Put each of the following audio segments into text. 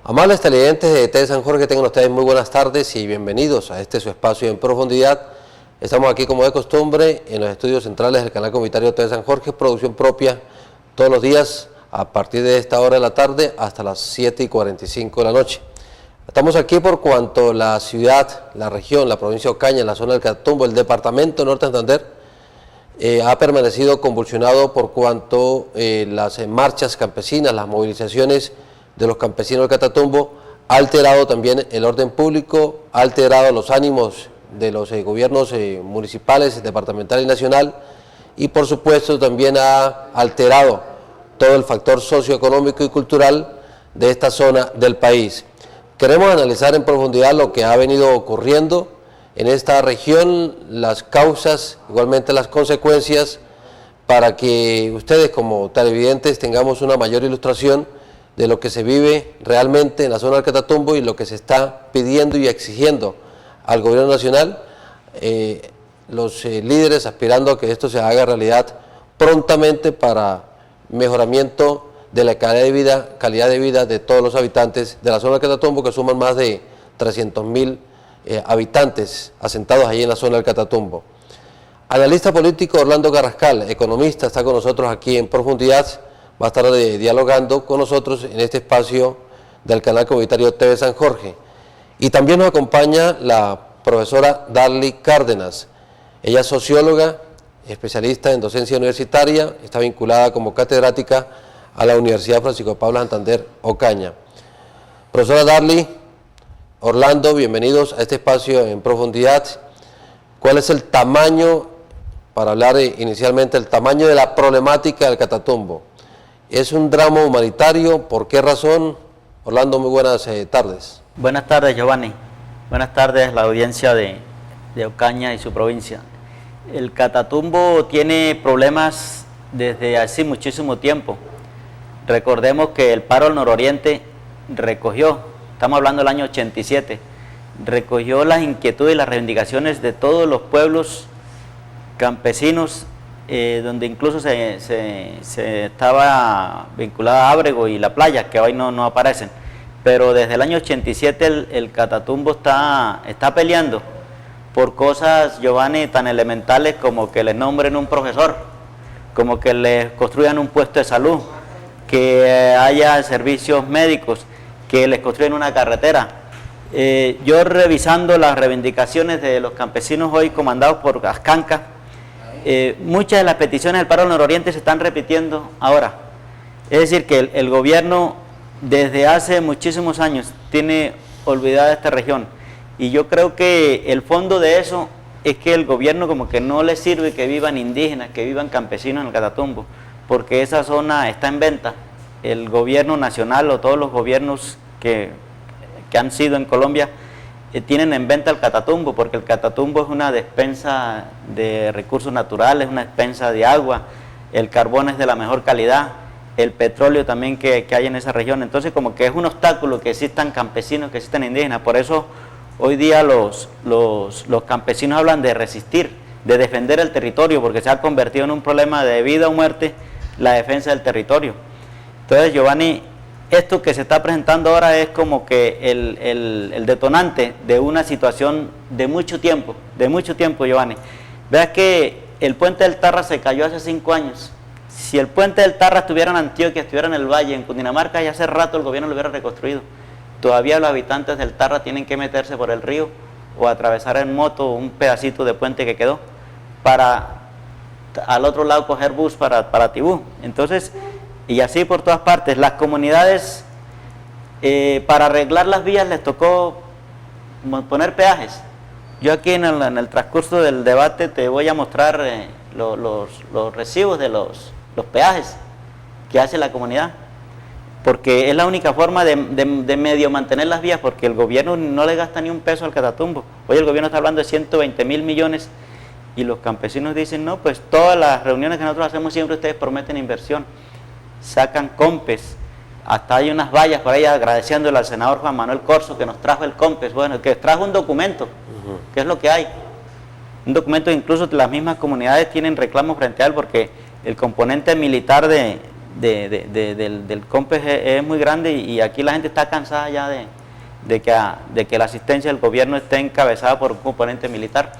Amables televidentes de TV San Jorge, tengan ustedes muy buenas tardes y bienvenidos a este su espacio en profundidad. Estamos aquí como de costumbre en los estudios centrales del canal comunitario TV San Jorge, producción propia todos los días a partir de esta hora de la tarde hasta las 7:45 de la noche. Estamos aquí por cuanto la ciudad, la región, la provincia de Ocaña, la zona del Catatumbo, el departamento de Norte Santander ha permanecido convulsionado por cuanto las marchas campesinas, las movilizaciones de los campesinos del Catatumbo ha alterado también el orden público, ha alterado los ánimos de los gobiernos municipales, departamental y nacional, y por supuesto también ha alterado todo el factor socioeconómico y cultural de esta zona del país. Queremos analizar en profundidad lo que ha venido ocurriendo en esta región, las causas, igualmente las consecuencias, para que ustedes como televidentes tengamos una mayor ilustración de lo que se vive realmente en la zona del Catatumbo y lo que se está pidiendo y exigiendo al gobierno nacional, los líderes aspirando a que esto se haga realidad prontamente para mejoramiento de la calidad de vida de todos los habitantes de la zona del Catatumbo, que suman más de 300.000 habitantes asentados allí en la zona del Catatumbo. Analista político Orlando Carrascal, economista, está con nosotros aquí en profundidad. Va a estar dialogando con nosotros en este espacio del canal comunitario TV San Jorge. Y también nos acompaña la profesora Darly Cárdenas. Ella es socióloga, especialista en docencia universitaria, está vinculada como catedrática a la Universidad Francisco Pablo Santander Ocaña. Profesora Darly, Orlando, bienvenidos a este espacio en profundidad. ¿Cuál es el tamaño, para hablar inicialmente, el tamaño de la problemática del Catatumbo? ¿Es un drama humanitario? ¿Por qué razón? Orlando, muy buenas tardes. Buenas tardes, Giovanni. Buenas tardes, la audiencia de Ocaña y su provincia. El Catatumbo tiene problemas desde hace muchísimo tiempo. Recordemos que el paro del nororiente recogió, estamos hablando del año 87, recogió las inquietudes y las reivindicaciones de todos los pueblos campesinos, donde incluso se estaba vinculada a Ábrego y La Playa, que hoy no aparecen. Pero desde el año 87 el Catatumbo está peleando por cosas, Giovanni, tan elementales como que les nombren un profesor, como que les construyan un puesto de salud, que haya servicios médicos, que les construyan una carretera. Yo revisando las reivindicaciones de los campesinos hoy comandados por Ascanca, muchas de las peticiones del paro del nororiente se están repitiendo ahora. Es decir, que el gobierno desde hace muchísimos años tiene olvidada esta región, y yo creo que el fondo de eso es que el gobierno como que no le sirve que vivan indígenas, que vivan campesinos en el Catatumbo, porque esa zona está en venta. El gobierno nacional o todos los gobiernos que han sido en Colombia tienen en venta el Catatumbo, porque el Catatumbo es una despensa de recursos naturales, una despensa de agua, el carbón es de la mejor calidad, el petróleo también que hay en esa región. Entonces como que es un obstáculo que existan campesinos, que existan indígenas. Por eso hoy día los campesinos hablan de resistir, de defender el territorio, porque se ha convertido en un problema de vida o muerte la defensa del territorio. Entonces, Giovanni, esto que se está presentando ahora es como que el detonante de una situación de mucho tiempo, Giovanni. Veas que el puente del Tarra se cayó hace 5 años. Si el puente del Tarra estuviera en Antioquia, estuviera en el Valle, en Cundinamarca, ya hace rato el gobierno lo hubiera reconstruido. Todavía los habitantes del Tarra tienen que meterse por el río o atravesar en moto un pedacito de puente que quedó para al otro lado coger bus para Tibú. Entonces, y así por todas partes. Las comunidades, para arreglar las vías les tocó poner peajes. Yo aquí en el transcurso del debate te voy a mostrar los recibos de los peajes que hace la comunidad, porque es la única forma de medio mantener las vías, porque el gobierno no le gasta ni un peso al Catatumbo. Hoy el gobierno está hablando de 120.000 millones y los campesinos dicen, no, pues todas las reuniones que nosotros hacemos siempre ustedes prometen inversión. Sacan COMPES, hasta hay unas vallas por ahí agradeciéndole al senador Juan Manuel Corzo que nos trajo el COMPES, bueno, que trajo un documento, que es lo que hay, un documento que incluso las mismas comunidades tienen reclamos frente a él, porque el componente militar de del COMPES es muy grande y aquí la gente está cansada ya de que la asistencia del gobierno esté encabezada por un componente militar.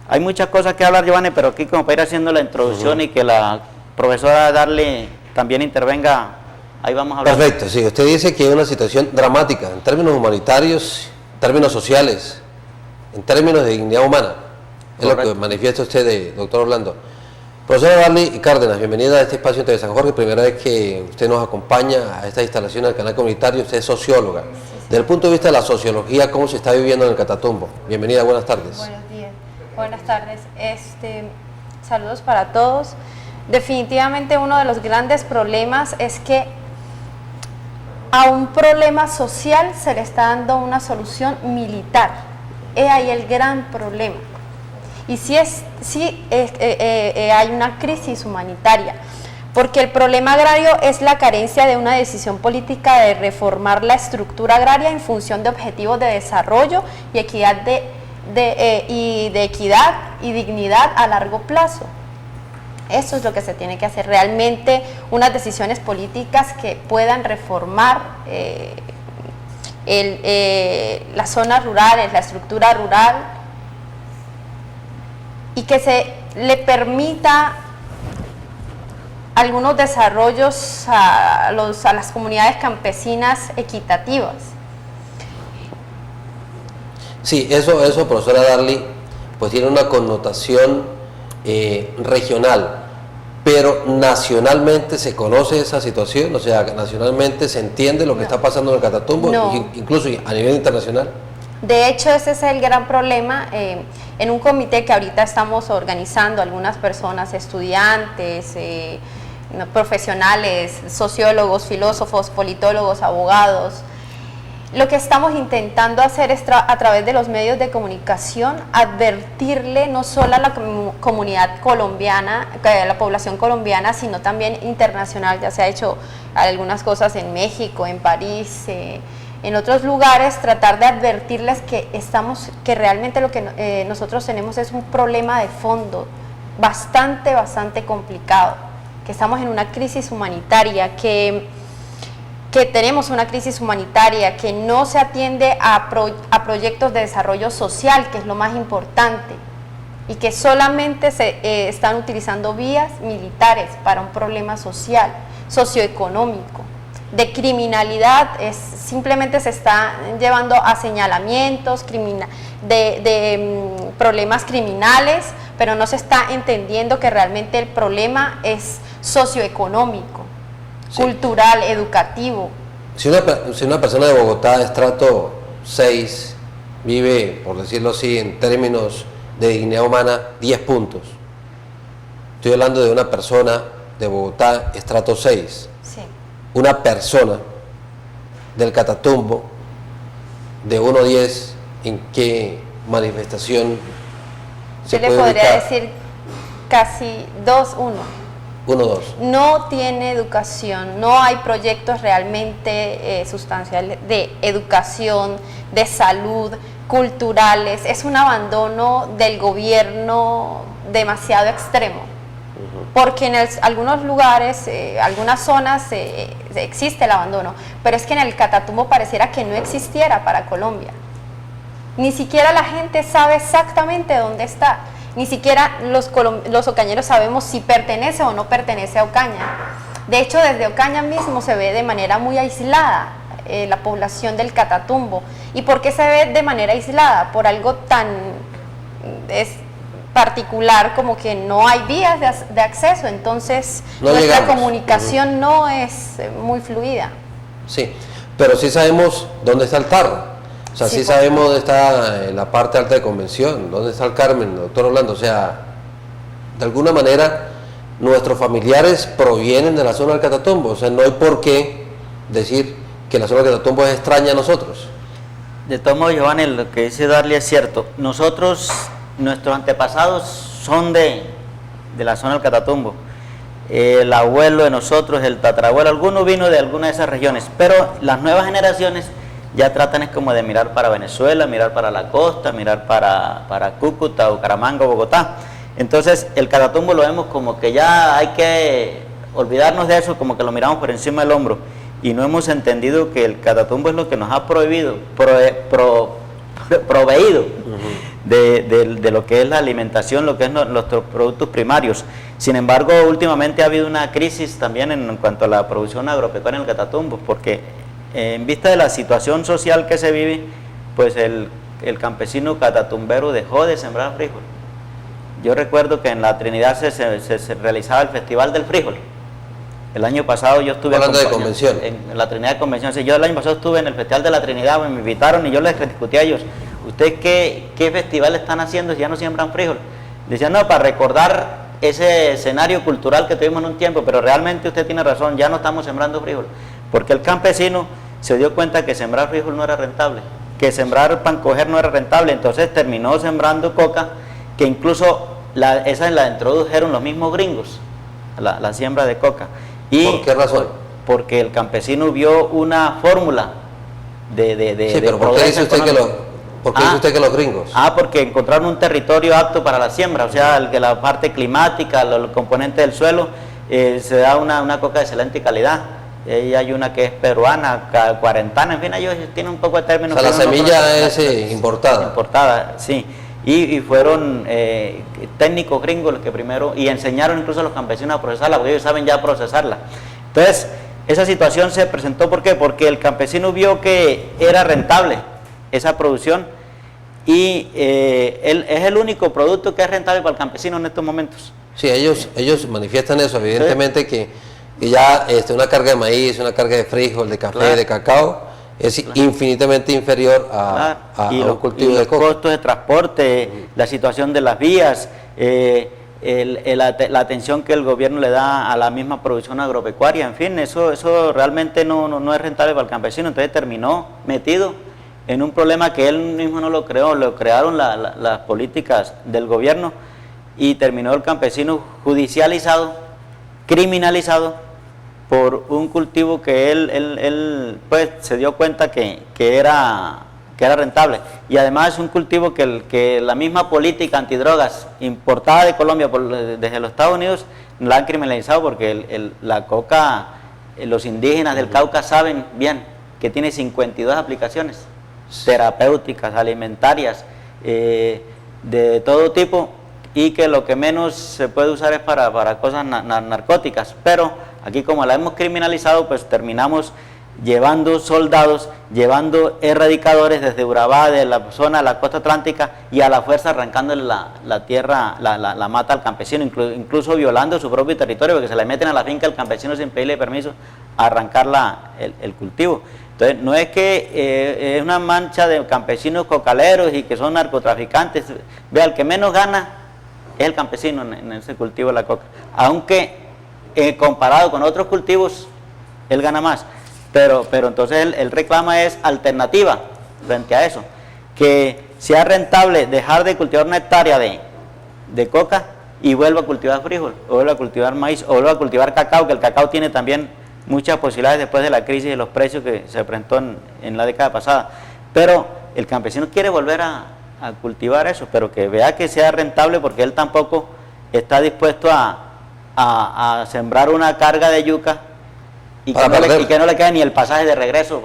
Hay muchas cosas que hablar, Giovanni, pero aquí como para ir haciendo la introducción y que la profesora Darly también intervenga, ahí vamos a hablar. Perfecto, sí, usted dice que hay una situación dramática en términos humanitarios, en términos sociales, en términos de dignidad humana. Es Correcto. Lo que manifiesta usted, doctor Orlando. Profesora Darly Cárdenas, bienvenida a este espacio de San Jorge, primera vez que usted nos acompaña a esta instalación del canal comunitario, usted es socióloga. Desde el punto de vista de la sociología, ¿cómo se está viviendo en el Catatumbo? Bienvenida, buenas tardes. Buenos días, buenas tardes. Saludos para todos. Definitivamente uno de los grandes problemas es que a un problema social se le está dando una solución militar. Es ahí el gran problema. Y sí hay una crisis humanitaria, porque el problema agrario es la carencia de una decisión política de reformar la estructura agraria en función de objetivos de desarrollo y equidad de equidad y dignidad a largo plazo. Eso es lo que se tiene que hacer, realmente unas decisiones políticas que puedan reformar las zonas rurales, la estructura rural, y que se le permita algunos desarrollos a las comunidades campesinas equitativas. Sí, eso profesora Darly, pues tiene una connotación regional, pero nacionalmente se conoce esa situación, o sea, nacionalmente se entiende lo que está pasando en el Catatumbo, incluso a nivel internacional. De hecho, ese es el gran problema. En un comité que ahorita estamos organizando, algunas personas, estudiantes, profesionales, sociólogos, filósofos, politólogos, abogados, lo que estamos intentando hacer es a través de los medios de comunicación advertirle no solo a la comunidad colombiana, a la población colombiana, sino también internacional. Ya se ha hecho algunas cosas en México, en París, en otros lugares, tratar de advertirles que realmente lo que nosotros tenemos es un problema de fondo bastante complicado, que estamos en una crisis humanitaria, que tenemos una crisis humanitaria, que no se atiende a proyectos de desarrollo social, que es lo más importante, y que solamente se están utilizando vías militares para un problema social, socioeconómico. De criminalidad, simplemente se está llevando a señalamientos, problemas criminales, pero no se está entendiendo que realmente el problema es socioeconómico, sí, cultural, educativo. Si una persona de Bogotá, estrato 6, vive, por decirlo así, en términos de dignidad humana, 10 puntos. Estoy hablando de una persona de Bogotá, estrato 6. Sí. Una persona del Catatumbo, de 1 a 10, ¿en qué manifestación se puede ubicar? Yo le podría decir casi 2, 1. 1, 2. No tiene educación, no hay proyectos realmente sustanciales de educación, de salud, culturales. Es un abandono del gobierno demasiado extremo, porque en algunos lugares, algunas zonas existe el abandono, pero es que en el Catatumbo pareciera que no existiera para Colombia. Ni siquiera la gente sabe exactamente dónde está. Ni siquiera los ocañeros sabemos si pertenece o no pertenece a Ocaña. De hecho, desde Ocaña mismo se ve de manera muy aislada la población del Catatumbo. ¿Y por qué se ve de manera aislada? Por algo tan particular como que no hay vías de acceso, entonces nuestra comunicación no es muy fluida. Sí, pero sí sabemos dónde está el Tarra. O sea, sí sabemos dónde está la parte alta de Convención, dónde está el Carmen, doctor Orlando. O sea, de alguna manera, nuestros familiares provienen de la zona del Catatumbo. O sea, no hay por qué decir que la zona del Catatumbo es extraña a nosotros. De todos modos, Giovanni, lo que dice Darly es cierto. Nosotros, nuestros antepasados son de la zona del Catatumbo. El abuelo de nosotros, el tatarabuelo, alguno vino de alguna de esas regiones, pero las nuevas generaciones ya tratan es como de mirar para Venezuela, mirar para la costa, mirar para Cúcuta, Bucaramanga, Bogotá. Entonces el Catatumbo lo vemos como que ya hay que olvidarnos de eso, como que lo miramos por encima del hombro y no hemos entendido que el Catatumbo es lo que nos ha proveído de lo que es la alimentación, lo que es nuestros productos primarios. Sin embargo, últimamente ha habido una crisis también en cuanto a la producción agropecuaria en el Catatumbo, porque en vista de la situación social que se vive, pues el campesino catatumbero dejó de sembrar frijol. Yo recuerdo que en la Trinidad se realizaba el Festival del Frijol. El año pasado yo estuve hablando de convención. En la Trinidad de Convención. Sí, yo el año pasado estuve en el Festival de la Trinidad, me invitaron y yo les discutí a ellos, ¿ustedes qué festival están haciendo si ya no siembran frijol? Decían, no, para recordar ese escenario cultural que tuvimos en un tiempo, pero realmente usted tiene razón, ya no estamos sembrando frijol, porque el campesino se dio cuenta que sembrar frijol no era rentable, que sembrar pancoger no era rentable, entonces terminó sembrando coca, que incluso esa la introdujeron los mismos gringos, la siembra de coca. Y ¿por qué razón? Porque el campesino vio una fórmula de sí, pero ¿por qué dice usted dice usted que los gringos? Porque encontraron un territorio apto para la siembra, o sea, que la parte climática, los componentes del suelo, se da una coca de excelente calidad. Y hay una que es peruana, cuarentana, en fin, ellos tienen un poco de términos. O sea, la semilla es importada. Importada, sí. Y fueron técnicos gringos los que primero, y enseñaron incluso a los campesinos a procesarla, porque ellos saben ya procesarla. Entonces, esa situación se presentó, ¿por qué? Porque el campesino vio que era rentable esa producción, y él es el único producto que es rentable para el campesino en estos momentos. Sí, ellos manifiestan eso, evidentemente, sí, que ya una carga de maíz, una carga de frijol, de café, de cacao, es infinitamente inferior a un cultivo de coca. Los costos de transporte, la situación de las vías, la atención que el gobierno le da a la misma producción agropecuaria, en fin, eso realmente no es rentable para el campesino. Entonces terminó metido en un problema que él mismo no lo creó, lo crearon las políticas del gobierno, y terminó el campesino judicializado, criminalizado, por un cultivo que él pues se dio cuenta que era rentable, y además es un cultivo que la misma política antidrogas importada de Colombia desde los Estados Unidos la han criminalizado, porque la coca, los indígenas del Cauca saben bien que tiene 52 aplicaciones terapéuticas, alimentarias, de todo tipo, y que lo que menos se puede usar es para cosas narcóticas, pero aquí como la hemos criminalizado, pues terminamos llevando soldados, llevando erradicadores desde Urabá, de la zona de la costa atlántica, y a la fuerza arrancándole la tierra, la mata al campesino, incluso violando su propio territorio, porque se le meten a la finca al campesino sin pedirle permiso a arrancar el cultivo. Entonces, no es que es una mancha de campesinos cocaleros y que son narcotraficantes. Vea, el que menos gana es el campesino en ese cultivo de la coca, aunque comparado con otros cultivos, él gana más. Pero entonces él reclama es alternativa frente a eso, que sea rentable dejar de cultivar una hectárea de coca y vuelva a cultivar frijol, o vuelva a cultivar maíz, o vuelva a cultivar cacao, que el cacao tiene también muchas posibilidades después de la crisis de los precios que se presentó en la década pasada. Pero el campesino quiere volver a cultivar eso, pero que vea que sea rentable, porque él tampoco está dispuesto a sembrar una carga de yuca y que no le quede ni el pasaje de regreso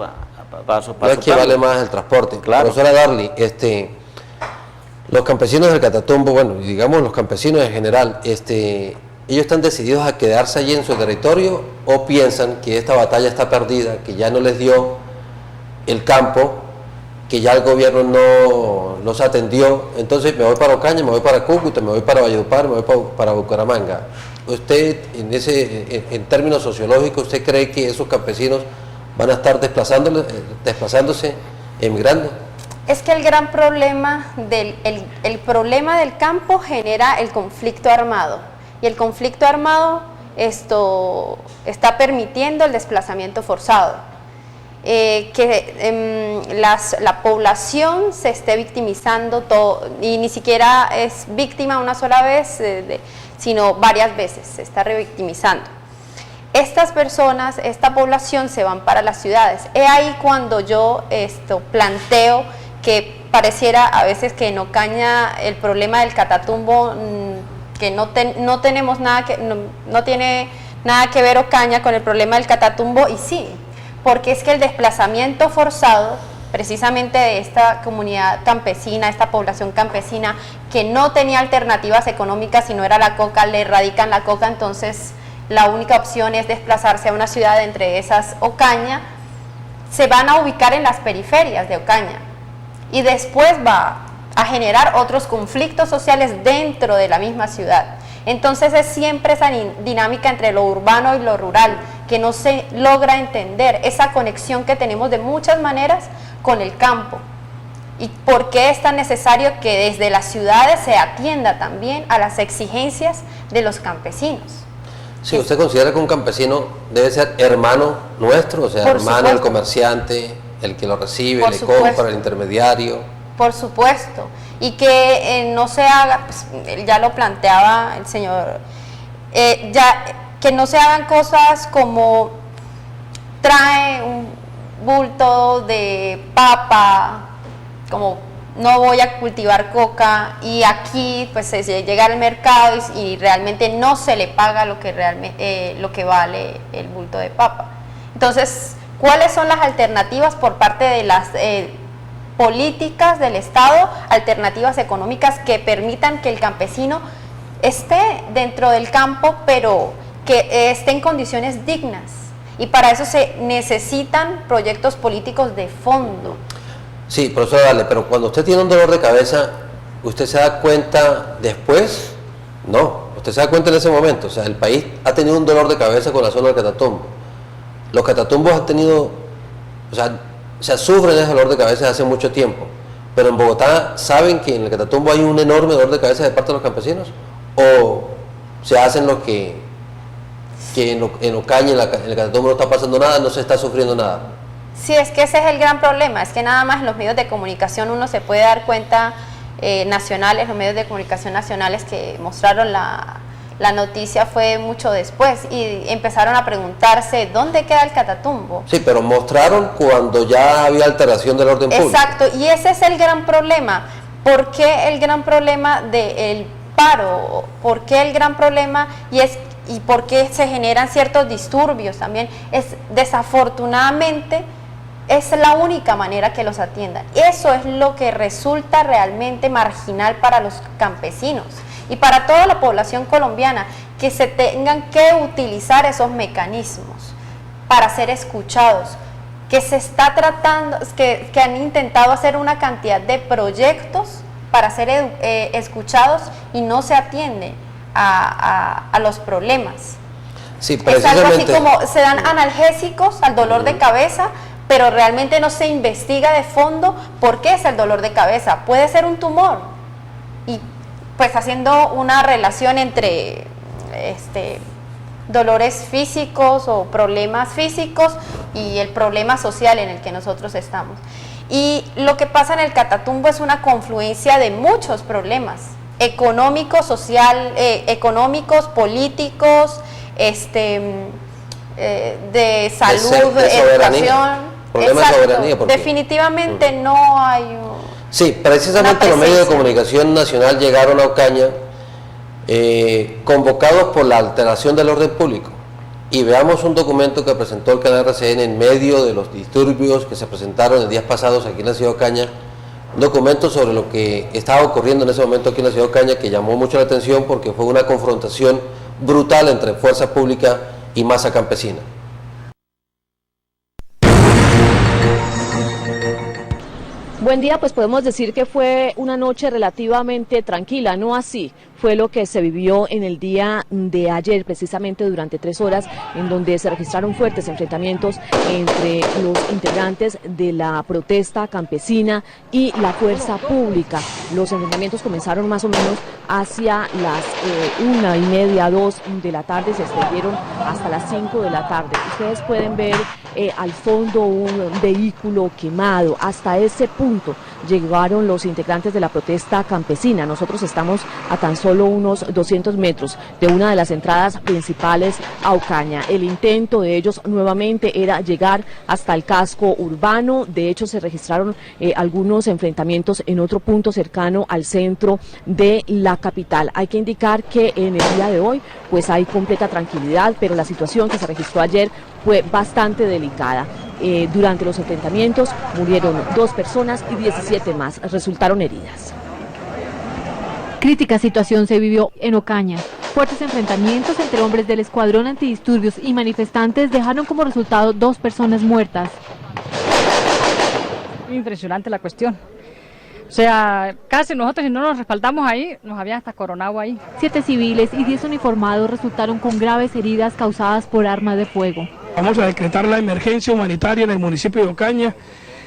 para su no es que vale más el transporte. Claro. Profesora Darly, los campesinos del Catatumbo, bueno, digamos los campesinos en general, ¿ellos están decididos a quedarse allí en su territorio, o piensan que esta batalla está perdida, que ya no les dio el campo, que ya el gobierno no los atendió, entonces me voy para Ocaña, me voy para Cúcuta, me voy para Valledupar, me voy para Bucaramanga? ¿Usted, en términos sociológicos, usted cree que esos campesinos van a estar desplazándose, emigrando? Es que el gran problema el problema del campo genera el conflicto armado, y el conflicto armado está permitiendo el desplazamiento forzado, la población se esté victimizando y ni siquiera es víctima una sola vez, sino varias veces se está revictimizando. Estas personas, esta población se van para las ciudades. He ahí cuando yo planteo que pareciera a veces que en Ocaña el problema del Catatumbo, que no tenemos nada, que no nada que ver Ocaña con el problema del Catatumbo, y sí, porque es que el desplazamiento forzado precisamente de esta comunidad campesina, esta población campesina que no tenía alternativas económicas si no era la coca, le erradican la coca, entonces la única opción es desplazarse a una ciudad, entre esas Ocaña, se van a ubicar en las periferias de Ocaña y después va a generar otros conflictos sociales dentro de la misma ciudad. Entonces es siempre esa dinámica entre lo urbano y lo rural, que no se logra entender esa conexión que tenemos de muchas maneras con el campo. ¿Y por qué es tan necesario que desde las ciudades se atienda también a las exigencias de los campesinos? Sí, ¿usted considera que un campesino debe ser hermano nuestro? O sea, hermano del comerciante, el que lo recibe, le compra, el intermediario. Por supuesto. Y que no se haga, pues, ya lo planteaba el señor, que no se hagan cosas como trae un bulto de papa, como no voy a cultivar coca, y aquí pues se llega al mercado y realmente no se le paga lo que vale el bulto de papa. Entonces, ¿cuáles son las alternativas por parte de las políticas del Estado, alternativas económicas que permitan que el campesino esté dentro del campo, pero que esté en condiciones dignas? Y para eso se necesitan proyectos políticos de fondo. Sí, profesora Dale, pero cuando usted tiene un dolor de cabeza, ¿usted se da cuenta después? No, usted se da cuenta en ese momento. O sea, el país ha tenido un dolor de cabeza con la zona del Catatumbo. Los Catatumbos han tenido, o sea, sufren ese dolor de cabeza desde hace mucho tiempo. Pero en Bogotá, ¿saben que en el Catatumbo hay un enorme dolor de cabeza de parte de los campesinos? ¿O se hacen lo que en Ocaña, en el Catatumbo no está pasando nada, no se está sufriendo nada? Sí, es que ese es el gran problema, es que nada más en los medios de comunicación uno se puede dar cuenta, nacionales, los medios de comunicación nacionales que mostraron la noticia fue mucho después y empezaron a preguntarse ¿dónde queda el Catatumbo? Sí, pero mostraron cuando ya había alteración del orden público. Exacto, y ese es el gran problema. ¿Por qué el gran problema del paro? ¿Por qué el gran problema? Y por qué se generan ciertos disturbios también. Desafortunadamente, es la única manera que los atiendan. Eso es lo que resulta realmente marginal para los campesinos y para toda la población colombiana, que se tengan que utilizar esos mecanismos para ser escuchados, que se está tratando, que han intentado hacer una cantidad de proyectos para ser escuchados y no se atienden a los problemas. Sí, es algo así como se dan analgésicos al dolor de cabeza, pero realmente no se investiga de fondo por qué es el dolor de cabeza. Puede ser un tumor, y pues haciendo una relación entre dolores físicos o problemas físicos y el problema social en el que nosotros estamos. Y lo que pasa en el Catatumbo es una confluencia de muchos problemas económicos, económicos, políticos, de salud, de educación. Problemas de soberanía. Definitivamente no hay sí, precisamente los medios de comunicación nacional llegaron a Ocaña convocados por la alteración del orden público. Y veamos un documento que presentó el canal RCN en medio de los disturbios que se presentaron el día pasado aquí en la ciudad de Ocaña. Un documento sobre lo que estaba ocurriendo en ese momento aquí en la ciudad de Ocaña, que llamó mucho la atención porque fue una confrontación brutal entre fuerza pública y masa campesina. Buen día, pues podemos decir que fue una noche relativamente tranquila, no así fue lo que se vivió en el día de ayer, precisamente durante 3 horas, en donde se registraron fuertes enfrentamientos entre los integrantes de la protesta campesina y la fuerza pública. Los enfrentamientos comenzaron más o menos hacia las 1:30, 2 de la tarde, se extendieron hasta las 5 de la tarde. Ustedes pueden ver al fondo un vehículo quemado. Hasta ese punto llegaron los integrantes de la protesta campesina. Nosotros estamos a tan solo unos 200 metros de una de las entradas principales a Ocaña. El intento de ellos nuevamente era llegar hasta el casco urbano. De hecho, se registraron algunos enfrentamientos en otro punto cercano al centro de la capital. Hay que indicar que en el día de hoy pues hay completa tranquilidad, pero la situación que se registró ayer fue bastante delicada. Durante los enfrentamientos murieron 2 personas y 17 más resultaron heridas. Crítica situación se vivió en Ocaña. Fuertes enfrentamientos entre hombres del escuadrón antidisturbios y manifestantes dejaron como resultado 2 personas muertas. Impresionante la cuestión. O sea, casi nosotros si no nos respaldamos ahí, nos habían hasta coronado ahí. 7 civiles y 10 uniformados resultaron con graves heridas causadas por arma de fuego. Vamos a decretar la emergencia humanitaria en el municipio de Ocaña.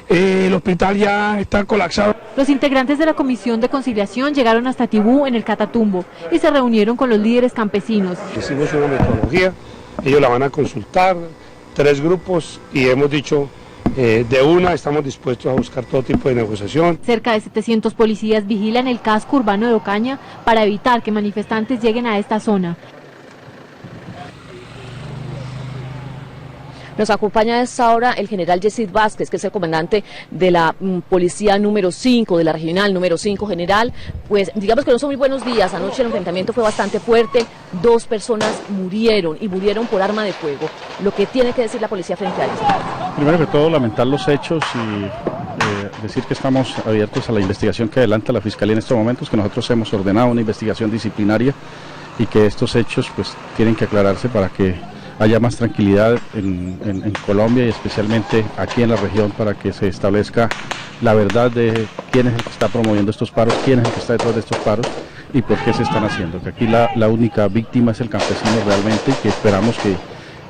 El hospital ya está colapsado. Los integrantes de la Comisión de Conciliación llegaron hasta Tibú, en el Catatumbo, y se reunieron con los líderes campesinos. Hicimos una metodología, ellos la van a consultar, 3 grupos, y hemos dicho de una estamos dispuestos a buscar todo tipo de negociación. Cerca de 700 policías vigilan el casco urbano de Ocaña para evitar que manifestantes lleguen a esta zona. Nos acompaña a esta hora el general Yesid Vázquez, que es el comandante de la policía número 5, de la regional número 5 general. Pues digamos que no son muy buenos días. Anoche el enfrentamiento fue bastante fuerte. 2 personas murieron y murieron por arma de fuego. Lo que tiene que decir la policía frente a esto. Primero que todo, lamentar los hechos y decir que estamos abiertos a la investigación que adelanta la Fiscalía en estos momentos, que nosotros hemos ordenado una investigación disciplinaria y que estos hechos pues tienen que aclararse para que haya más tranquilidad en Colombia y especialmente aquí en la región, para que se establezca la verdad de quién es el que está promoviendo estos paros, quién es el que está detrás de estos paros y por qué se están haciendo. Que aquí la única víctima es el campesino realmente, y que esperamos que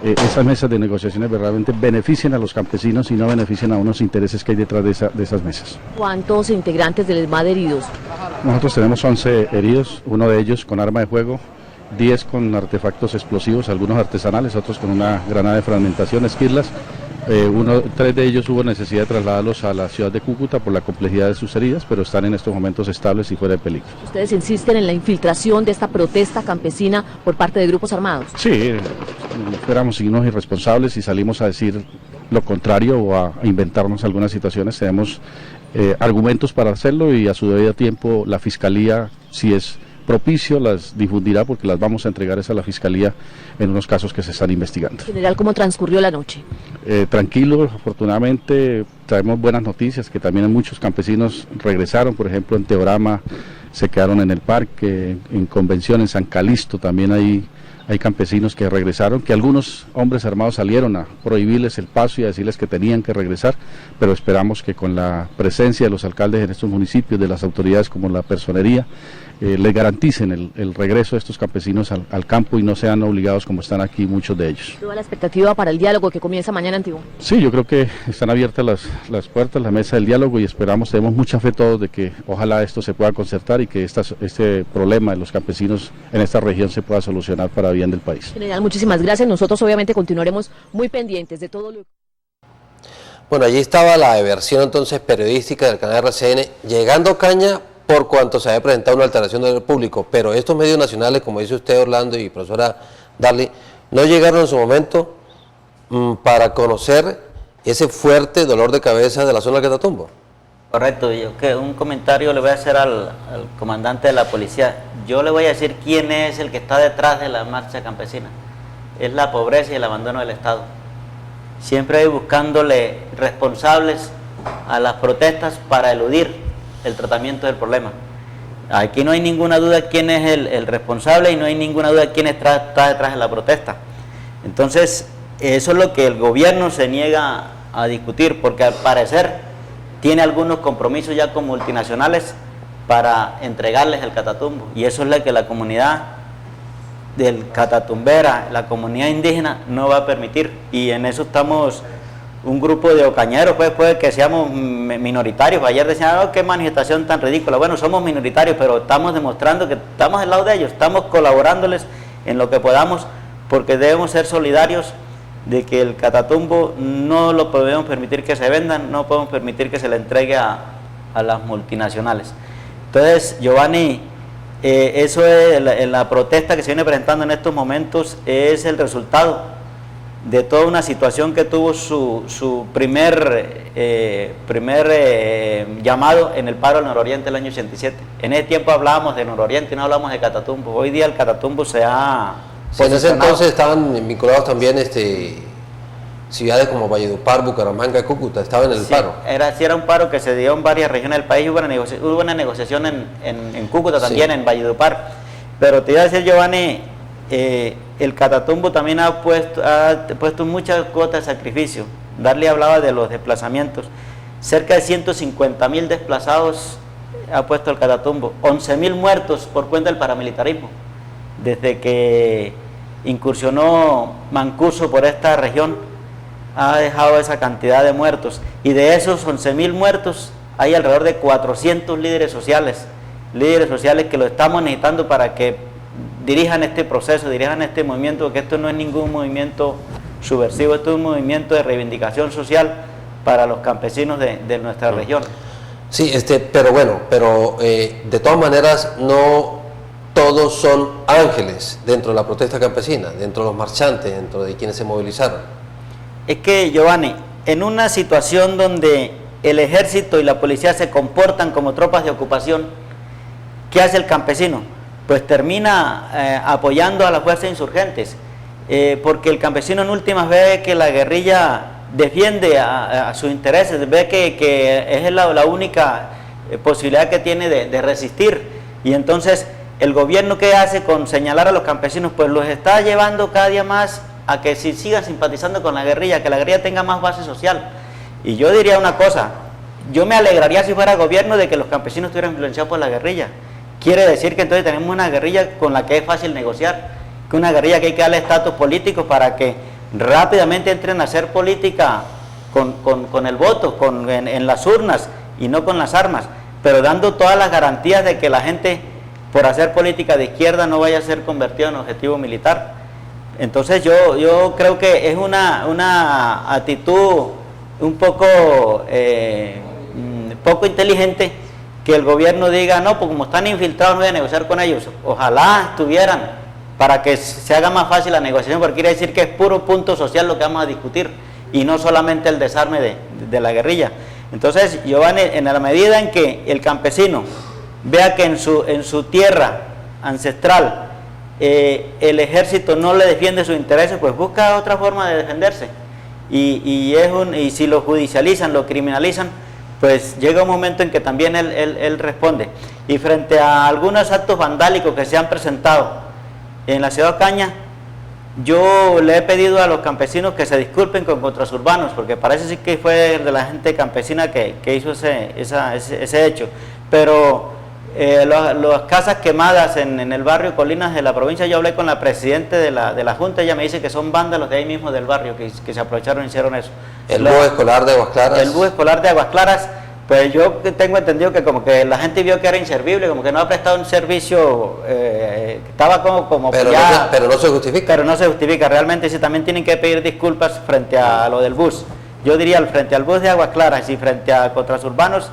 esas mesas de negociaciones verdaderamente beneficien a los campesinos y no beneficien a unos intereses que hay detrás de esas mesas. ¿Cuántos integrantes del ESMAD heridos? Nosotros tenemos 11 heridos, uno de ellos con arma de fuego, 10 con artefactos explosivos, algunos artesanales, otros con una granada de fragmentación, esquirlas. 3 de ellos hubo necesidad de trasladarlos a la ciudad de Cúcuta por la complejidad de sus heridas, pero están en estos momentos estables y fuera de peligro. ¿Ustedes insisten en la infiltración de esta protesta campesina por parte de grupos armados? Sí, éramos signos irresponsables y salimos a decir lo contrario o a inventarnos algunas situaciones. Tenemos argumentos para hacerlo y a su debido tiempo la Fiscalía, si es propicio, las difundirá, porque las vamos a entregar a la Fiscalía en unos casos que se están investigando. General, ¿cómo transcurrió la noche? Tranquilo, afortunadamente traemos buenas noticias, que también muchos campesinos regresaron, por ejemplo en Teorama se quedaron en el parque, en Convención, en San Calixto también hay campesinos que regresaron, que algunos hombres armados salieron a prohibirles el paso y a decirles que tenían que regresar, pero esperamos que con la presencia de los alcaldes en estos municipios, de las autoridades como la personería, les garanticen el regreso de estos campesinos al campo y no sean obligados como están aquí muchos de ellos. ¿Toda la expectativa para el diálogo que comienza mañana en Tibú? Sí, yo creo que están abiertas las puertas, la mesa del diálogo, y esperamos, tenemos mucha fe todos de que ojalá esto se pueda concertar y que este problema de los campesinos en esta región se pueda solucionar para bien del país. General, muchísimas gracias. Nosotros obviamente continuaremos muy pendientes de todo lo que... Bueno, allí estaba la versión entonces periodística del canal RCN, llegando a Ocaña por cuanto se había presentado una alteración del público, pero estos medios nacionales, como dice usted Orlando y profesora Darly, no llegaron en su momento para conocer ese fuerte dolor de cabeza de la zona del Catatumbo. Correcto, un comentario le voy a hacer al comandante de la policía. Yo le voy a decir quién es el que está detrás de la marcha campesina. Es la pobreza y el abandono del Estado. Siempre hay buscándole responsables a las protestas para eludir el tratamiento del problema. Aquí no hay ninguna duda quién es el responsable y no hay ninguna duda quién está detrás de la protesta. Entonces, eso es lo que el gobierno se niega a discutir, porque al parecer tiene algunos compromisos ya con multinacionales para entregarles el Catatumbo, y eso es lo que la comunidad del Catatumbera, la comunidad indígena, no va a permitir, y en eso estamos un grupo de ocañeros, pues puede que seamos minoritarios. Ayer decían, oh, qué manifestación tan ridícula. Bueno, somos minoritarios, pero estamos demostrando que estamos del lado de ellos, estamos colaborándoles en lo que podamos, porque debemos ser solidarios de que el Catatumbo no lo podemos permitir que se vendan, no podemos permitir que se le entregue a las multinacionales. Entonces, Giovanni, eso es la protesta que se viene presentando en estos momentos, es el resultado de toda una situación que tuvo su primer llamado en el paro del Nororiente del año 87. En ese tiempo hablábamos de Nororiente y no hablábamos de Catatumbo. Hoy día el Catatumbo se ha Sí, en ese entonces estaban vinculados también ciudades como Valledupar, Bucaramanga y Cúcuta, estaban en el paro. Era un paro que se dio en varias regiones del país, hubo una negociación en Cúcuta también, en Valledupar. Pero te iba a decir, Giovanni, el Catatumbo también ha puesto muchas cuotas de sacrificio. Darly hablaba de los desplazamientos. Cerca de 150.000 desplazados ha puesto el Catatumbo, 11.000 muertos por cuenta del paramilitarismo. Desde que incursionó Mancuso por esta región, ha dejado esa cantidad de muertos. Y de esos 11.000 muertos, hay alrededor de 400 líderes sociales que lo estamos necesitando para que dirijan este proceso, dirijan este movimiento, porque esto no es ningún movimiento subversivo, esto es un movimiento de reivindicación social para los campesinos de nuestra región. Sí, pero bueno, de todas maneras no todos son ángeles dentro de la protesta campesina, dentro de los marchantes, dentro de quienes se movilizaron. Es que, Giovanni, en una situación donde el ejército y la policía se comportan como tropas de ocupación, ¿qué hace el campesino? Pues termina apoyando a las fuerzas insurgentes, porque el campesino en últimas ve que la guerrilla defiende a sus intereses, ve que es la única posibilidad que tiene de resistir, y entonces el gobierno, ¿qué hace con señalar a los campesinos? Pues los está llevando cada día más a que sigan simpatizando con la guerrilla, que la guerrilla tenga más base social. Y yo diría una cosa, yo me alegraría si fuera gobierno de que los campesinos estuvieran influenciados por la guerrilla. Quiere decir que entonces tenemos una guerrilla con la que es fácil negociar, que una guerrilla que hay que darle estatus político para que rápidamente entren a hacer política con el voto, en las urnas y no con las armas, pero dando todas las garantías de que la gente, por hacer política de izquierda, no vaya a ser convertido en objetivo militar. Entonces yo creo que es una actitud un poco inteligente que el gobierno diga, no, pues como están infiltrados no voy a negociar con ellos. Ojalá estuvieran para que se haga más fácil la negociación, porque quiere decir que es puro punto social lo que vamos a discutir y no solamente el desarme de la guerrilla. Entonces, Giovanni, en la medida en que el campesino vea que en su tierra ancestral el ejército no le defiende sus intereses, pues busca otra forma de defenderse. Y si lo judicializan, lo criminalizan, pues llega un momento en que también él responde. Y frente a algunos actos vandálicos que se han presentado en la ciudad de Ocaña, yo le he pedido a los campesinos que se disculpen con contrasurbanos, porque parece sí que fue de la gente campesina que hizo ese hecho. Pero las casas quemadas en el barrio Colinas de la provincia, yo hablé con la presidenta de la Junta, ella me dice que son vándalos de ahí mismo del barrio que se aprovecharon y hicieron eso. ¿El bus escolar de Aguas Claras? El bus escolar de Aguas Claras, pues yo tengo entendido que como que la gente vio que era inservible, como que no ha prestado un servicio, estaba como pero no se justifica. Pero no se justifica, realmente sí también tienen que pedir disculpas frente a lo del bus. Yo diría frente al bus de Aguas Claras y frente a contrasurbanos,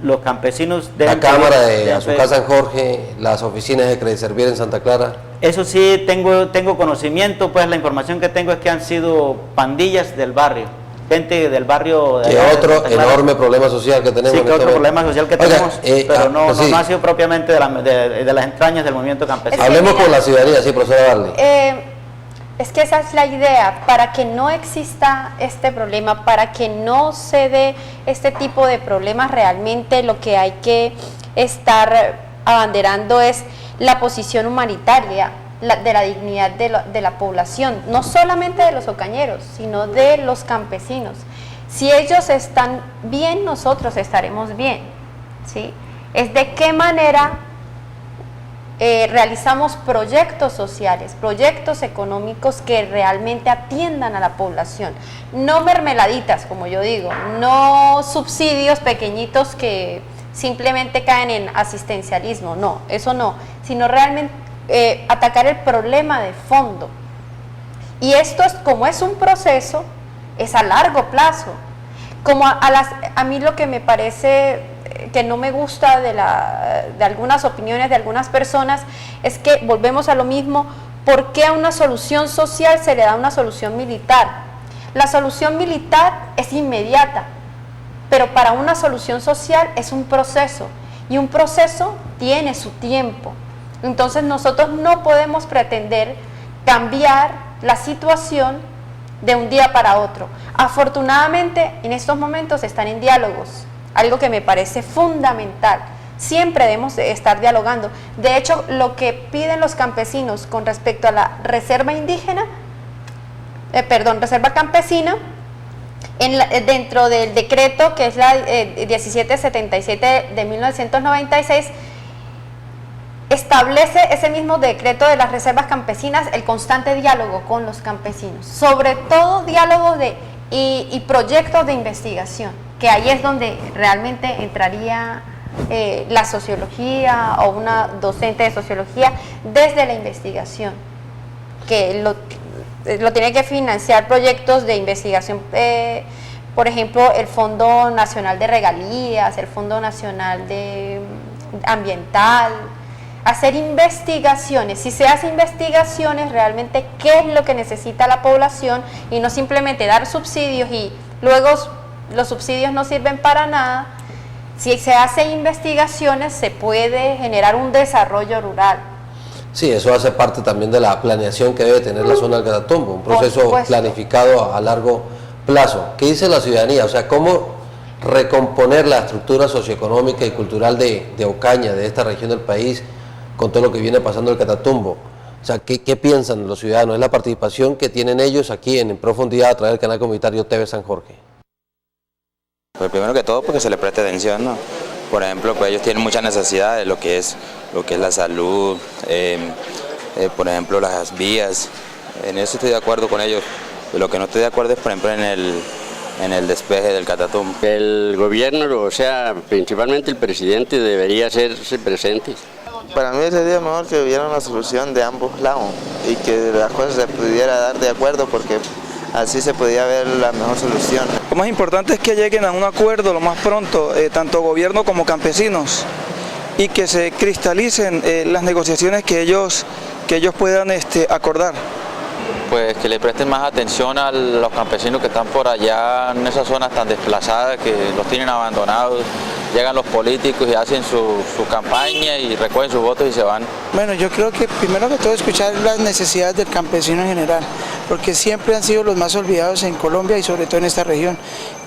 los campesinos de la Cámara de Azucar San Jorge, las oficinas de Crediservier en Santa Clara. Eso sí, tengo conocimiento, pues la información que tengo es que han sido pandillas del barrio, gente del barrio. Que otro enorme problema social que tenemos. Sí, que otro problema social que tenemos, pero no ha sido propiamente de las entrañas del movimiento campesino. Hablemos con la ciudadanía, sí, profesora Darly. Es que esa es la idea, para que no exista este problema, para que no se dé este tipo de problemas, realmente lo que hay que estar abanderando es la posición humanitaria, de la dignidad de la población, no solamente de los ocañeros, sino de los campesinos. Si ellos están bien, nosotros estaremos bien, ¿sí? Es de qué manera realizamos proyectos sociales, proyectos económicos que realmente atiendan a la población, no mermeladitas, como yo digo, no subsidios pequeñitos que simplemente caen en asistencialismo, no, eso no, sino realmente atacar el problema de fondo. Y esto, como es un proceso, es a largo plazo. Como a mí lo que me parece que no me gusta de algunas opiniones de algunas personas es que volvemos a lo mismo. ¿Por qué a una solución social se le da una solución militar? La solución militar es inmediata, pero para una solución social es un proceso, y un proceso tiene su tiempo. Entonces nosotros no podemos pretender cambiar la situación de un día para otro. Afortunadamente, en estos momentos están en diálogos, algo que me parece fundamental. Siempre debemos de estar dialogando. De hecho, lo que piden los campesinos con respecto a la reserva indígena, reserva campesina, dentro del decreto que es la 1777 de 1996, establece ese mismo decreto de las reservas campesinas el constante diálogo con los campesinos, sobre todo diálogos y proyectos de investigación, que ahí es donde realmente entraría la sociología o una docente de sociología desde la investigación, que lo tiene que financiar proyectos de investigación, por ejemplo, el Fondo Nacional de Regalías, el Fondo Nacional Ambiental, hacer investigaciones. Si se hace investigaciones, realmente qué es lo que necesita la población, y no simplemente dar subsidios y luego los subsidios no sirven para nada. Si se hace investigaciones, se puede generar un desarrollo rural. Sí, eso hace parte también de la planeación que debe tener la zona del Catatumbo, un proceso planificado a largo plazo. ¿Qué dice la ciudadanía? O sea, ¿cómo recomponer la estructura socioeconómica y cultural de Ocaña, de esta región del país, con todo lo que viene pasando en el Catatumbo? O sea, ¿qué piensan los ciudadanos? Es la participación que tienen ellos aquí en Profundidad a través del canal comunitario TV San Jorge. Pues primero que todo porque se les preste atención, ¿no? Por ejemplo, pues ellos tienen muchas necesidades, lo que es la salud, por ejemplo las vías. En eso estoy de acuerdo con ellos. Lo que no estoy de acuerdo es, por ejemplo, en el despeje del Catatumbo. El gobierno, o sea, principalmente el presidente, debería hacerse presente. Para mí sería mejor que hubiera una solución de ambos lados y que las cosas se pudiera dar de acuerdo, porque así se podía ver la mejor solución. Lo más importante es que lleguen a un acuerdo lo más pronto, tanto gobierno como campesinos, y que se cristalicen las negociaciones que ellos puedan acordar. Pues que le presten más atención a los campesinos que están por allá en esas zonas tan desplazadas, que los tienen abandonados. Llegan los políticos y hacen su campaña y recogen sus votos y se van. Bueno, yo creo que primero que todo escuchar las necesidades del campesino en general, porque siempre han sido los más olvidados en Colombia y sobre todo en esta región.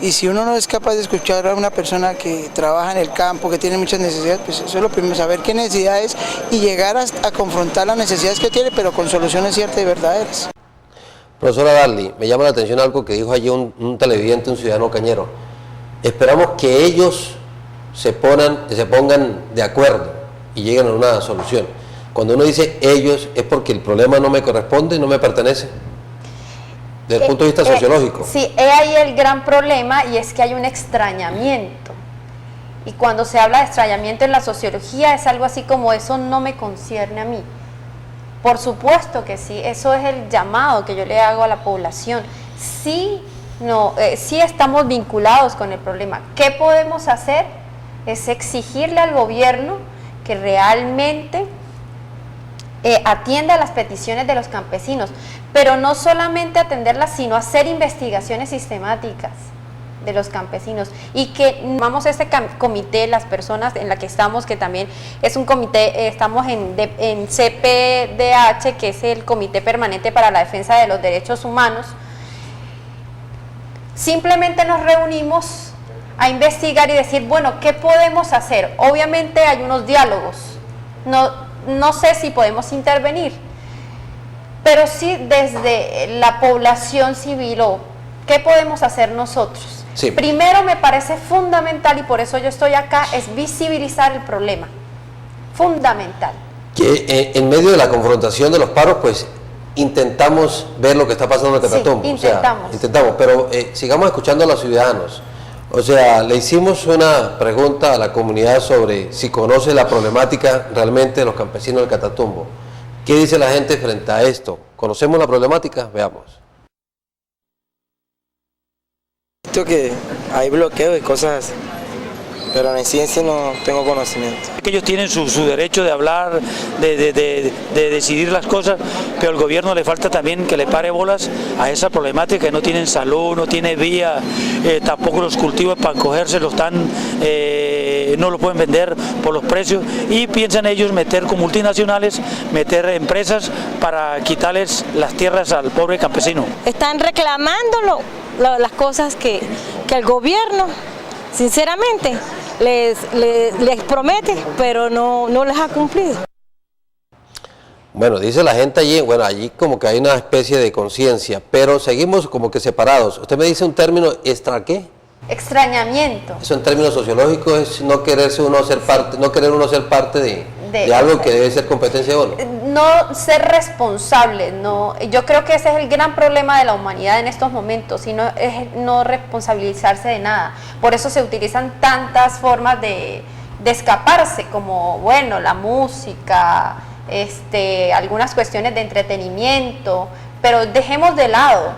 Y si uno no es capaz de escuchar a una persona que trabaja en el campo, que tiene muchas necesidades, pues eso es lo primero, saber qué necesidades y llegar a confrontar las necesidades que tiene, pero con soluciones ciertas y verdaderas. Profesora Darly, me llama la atención algo que dijo allí un televidente, un ciudadano cañero. Esperamos que ellos se pongan de acuerdo y lleguen a una solución. Cuando uno dice ellos, es porque el problema no me corresponde, no me pertenece, desde el punto de vista sociológico. Sí, es ahí el gran problema, y es que hay un extrañamiento. Y cuando se habla de extrañamiento en la sociología es algo así como: eso no me concierne a mí. Por supuesto que sí, eso es el llamado que yo le hago a la población. Sí estamos vinculados con el problema. ¿Qué podemos hacer? Es exigirle al gobierno que realmente atienda las peticiones de los campesinos, pero no solamente atenderlas, sino hacer investigaciones sistemáticas de los campesinos, y que vamos a este comité, las personas en la que estamos, que también es un comité, estamos en CPDH, que es el Comité Permanente para la Defensa de los Derechos Humanos. Simplemente nos reunimos a investigar y decir, bueno, ¿qué podemos hacer? Obviamente hay unos diálogos, no sé si podemos intervenir, pero sí desde la población civil, o ¿qué podemos hacer nosotros? Sí. Primero, me parece fundamental, y por eso yo estoy acá, es visibilizar el problema. Fundamental. Que en medio de la confrontación de los paros, pues intentamos ver lo que está pasando en el Catatumbo. Sí, intentamos. Pero sigamos escuchando a los ciudadanos. O sea, le hicimos una pregunta a la comunidad sobre si conoce la problemática realmente de los campesinos del Catatumbo. ¿Qué dice la gente frente a esto? ¿Conocemos la problemática? Veamos. Visto que hay bloqueos y cosas así, pero en ciencia no tengo conocimiento. Que ellos tienen su derecho de hablar, de decidir las cosas, pero al gobierno le falta también que le pare bolas a esa problemática, que no tienen salud, no tiene vía, tampoco los cultivos para cogérselos no lo pueden vender por los precios, y piensan ellos meter con multinacionales, meter empresas para quitarles las tierras al pobre campesino. Están reclamando las cosas que el gobierno, sinceramente, les promete, pero no les ha cumplido. Bueno, dice la gente allí, bueno, allí como que hay una especie de conciencia, pero seguimos como que separados. Usted me dice un término, ¿qué? Extrañamiento. Eso en términos sociológicos es no querer uno ser parte de algo que debe ser competencia de uno. No ser responsable, yo creo que ese es el gran problema de la humanidad en estos momentos, y no responsabilizarse de nada. Por eso se utilizan tantas formas de escaparse, como, bueno, la música, algunas cuestiones de entretenimiento, pero dejemos de lado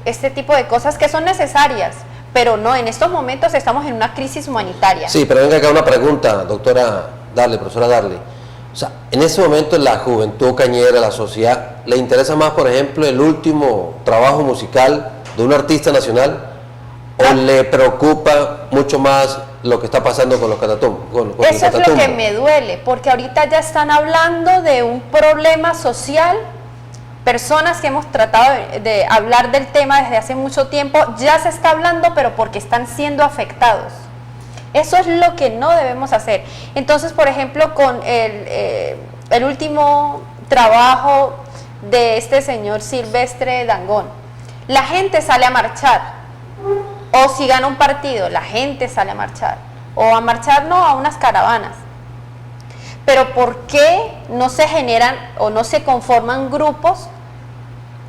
este tipo de cosas que son necesarias, pero no, en estos momentos estamos en una crisis humanitaria. Sí, pero venga acá una pregunta, doctora Darle, profesora Darle. O sea, en este momento la juventud cañera, la sociedad, ¿le interesa más, por ejemplo, el último trabajo musical de un artista nacional o le preocupa mucho más lo que está pasando con los catatumbos? Eso es lo que me duele, porque ahorita ya están hablando de un problema social. Personas que hemos tratado de hablar del tema desde hace mucho tiempo, ya se está hablando, pero porque están siendo afectados. Eso es lo que no debemos hacer. Entonces, por ejemplo, con el último trabajo de este señor Silvestre Dangond, la gente sale a marchar, o si gana un partido, la gente sale a marchar, o a marchar no, a unas caravanas. Pero ¿por qué no se generan o no se conforman grupos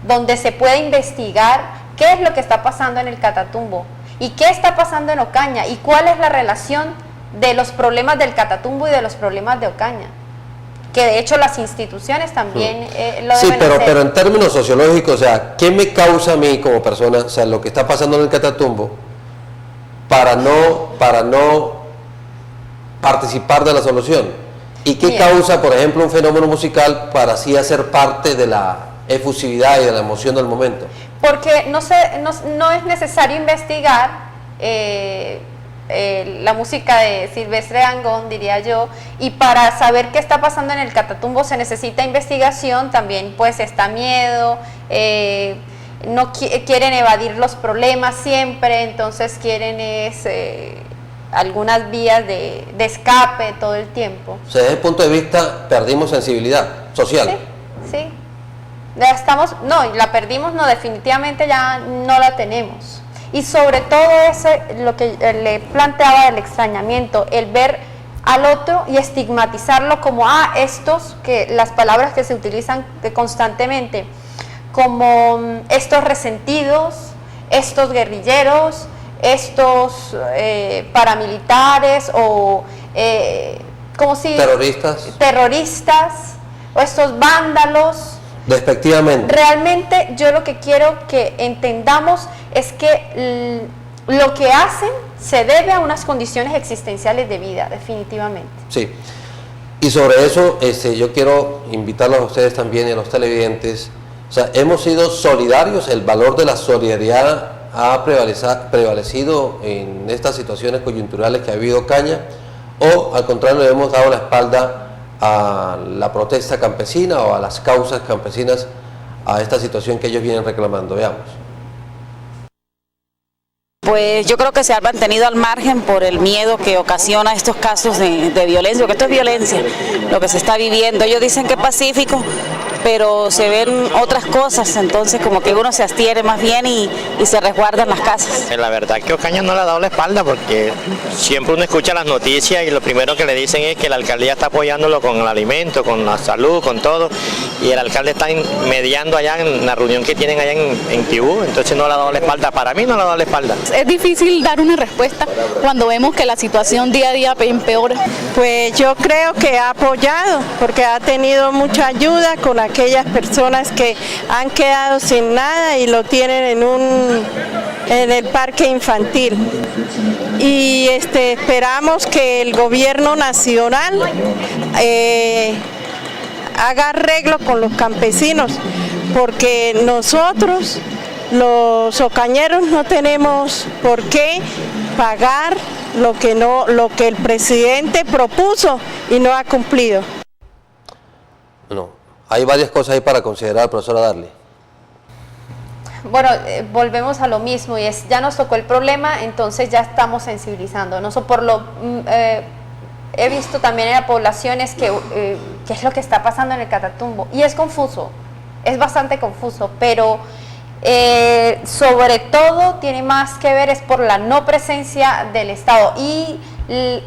donde se pueda investigar qué es lo que está pasando en el Catatumbo y qué está pasando en Ocaña y cuál es la relación de los problemas del Catatumbo y de los problemas de Ocaña? Que de hecho las instituciones también lo deben hacer. Pero en términos sociológicos, o sea, ¿qué me causa a mí como persona, o sea, lo que está pasando en el Catatumbo para no participar de la solución? ¿Y qué causa, por ejemplo, un fenómeno musical para así hacer parte de la efusividad y de la emoción del momento? Porque no es necesario investigar la música de Silvestre Dangond, diría yo, y para saber qué está pasando en el Catatumbo se necesita investigación, también pues está miedo, no quieren evadir los problemas siempre, entonces quieren algunas vías de escape todo el tiempo. O sea, desde el punto de vista, perdimos sensibilidad social. Sí. Ya la perdimos, no, definitivamente ya no la tenemos. Y sobre todo lo que le planteaba del extrañamiento, el ver al otro y estigmatizarlo como, las palabras que se utilizan constantemente, como estos resentidos, estos guerrilleros, estos paramilitares o como si terroristas o estos vándalos. Despectivamente. Realmente yo lo que quiero que entendamos es que lo que hacen se debe a unas condiciones existenciales de vida, definitivamente. Sí, y sobre eso yo quiero invitarlos a ustedes también y a los televidentes. O sea, hemos sido solidarios, el valor de la solidaridad ha prevalecido en estas situaciones coyunturales que ha habido Ocaña, o al contrario le hemos dado la espalda a la protesta campesina o a las causas campesinas, a esta situación que ellos vienen reclamando. Veamos. Pues yo creo que se han mantenido al margen por el miedo que ocasiona estos casos de violencia, porque esto es violencia, lo que se está viviendo. Ellos dicen que es pacífico, pero se ven otras cosas, entonces como que uno se abstiene más bien y se resguarda en las casas. La verdad que Ocaña no le ha dado la espalda, porque siempre uno escucha las noticias y lo primero que le dicen es que la alcaldía está apoyándolo con el alimento, con la salud, con todo, y el alcalde está mediando allá en la reunión que tienen allá en Tibú, entonces no le ha dado la espalda. Para mí no le ha dado la espalda. Es difícil dar una respuesta cuando vemos que la situación día a día empeora. Pues yo creo que ha apoyado, porque ha tenido mucha ayuda con la aquellas personas que han quedado sin nada y lo tienen en el parque infantil. Y esperamos que el gobierno nacional haga arreglo con los campesinos, porque nosotros, los ocañeros, no tenemos por qué pagar lo que el presidente propuso y no ha cumplido. No, hay varias cosas ahí para considerar, profesora Darly. Bueno, volvemos a lo mismo, y ya nos tocó el problema, entonces ya estamos sensibilizando. He visto también en las poblaciones qué es lo que está pasando en el Catatumbo, y es confuso, es bastante confuso, pero sobre todo tiene más que ver es por la no presencia del Estado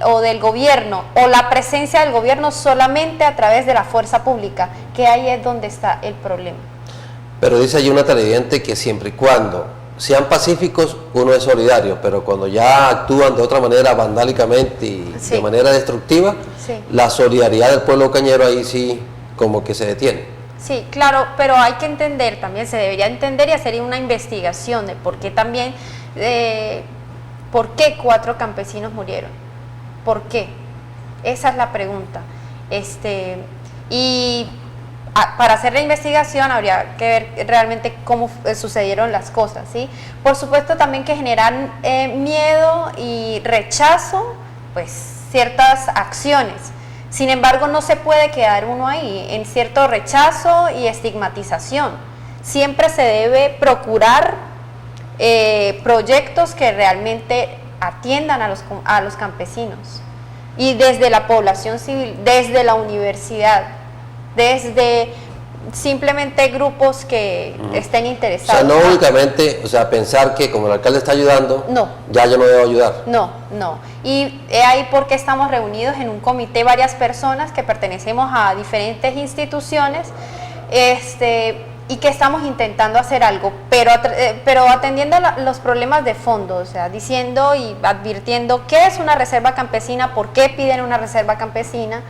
o del gobierno, o la presencia del gobierno solamente a través de la fuerza pública, que ahí es donde está el problema. Pero dice allí una televidente que siempre y cuando sean pacíficos uno es solidario, pero cuando ya actúan de otra manera vandálicamente y de manera destructiva, la solidaridad del pueblo cañero ahí sí como que se detiene. Sí, claro, pero hay que entender, también se debería entender y hacer una investigación de por qué también, por qué 4 campesinos murieron, por qué, esa es la pregunta, y para hacer la investigación habría que ver realmente cómo sucedieron las cosas, ¿sí? Por supuesto también que generan miedo y rechazo, pues ciertas acciones. Sin embargo, no se puede quedar uno ahí en cierto rechazo y estigmatización. Siempre se debe procurar proyectos que realmente atiendan a los campesinos. Y desde la población civil, desde la universidad, desde simplemente grupos que estén interesados. O sea, no únicamente, pensar que como el alcalde está ayudando, ya yo no debo ayudar. No. Y ahí porque estamos reunidos en un comité, varias personas que pertenecemos a diferentes instituciones, y que estamos intentando hacer algo, pero atendiendo los problemas de fondo, o sea, diciendo y advirtiendo qué es una reserva campesina, por qué piden una reserva campesina,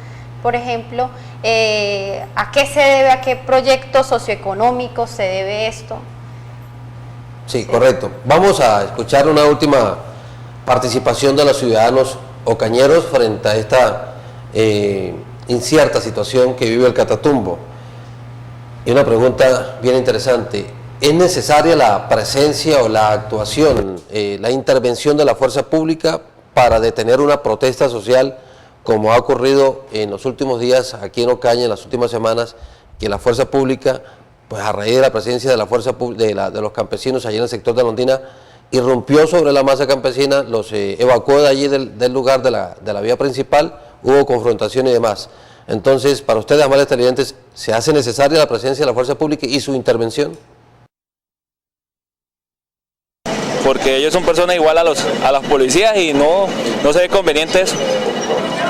por ejemplo, a qué se debe, a qué proyectos socioeconómicos se debe esto. Sí, correcto. Vamos a escuchar una última participación de los ciudadanos ocañeros frente a esta incierta situación que vive el Catatumbo. Y una pregunta bien interesante: ¿es necesaria la presencia o la actuación, la intervención de la fuerza pública para detener una protesta social, como ha ocurrido en los últimos días aquí en Ocaña, en las últimas semanas, que la fuerza pública, pues a raíz de la presencia de la fuerza de los campesinos allí en el sector de la Ondina, irrumpió sobre la masa campesina, los evacuó de allí del lugar de la vía principal, hubo confrontación y demás? Entonces, para ustedes, amables televidentes, ¿se hace necesaria la presencia de la fuerza pública y su intervención? Porque ellos son personas igual a los policías y no se ve conveniente eso.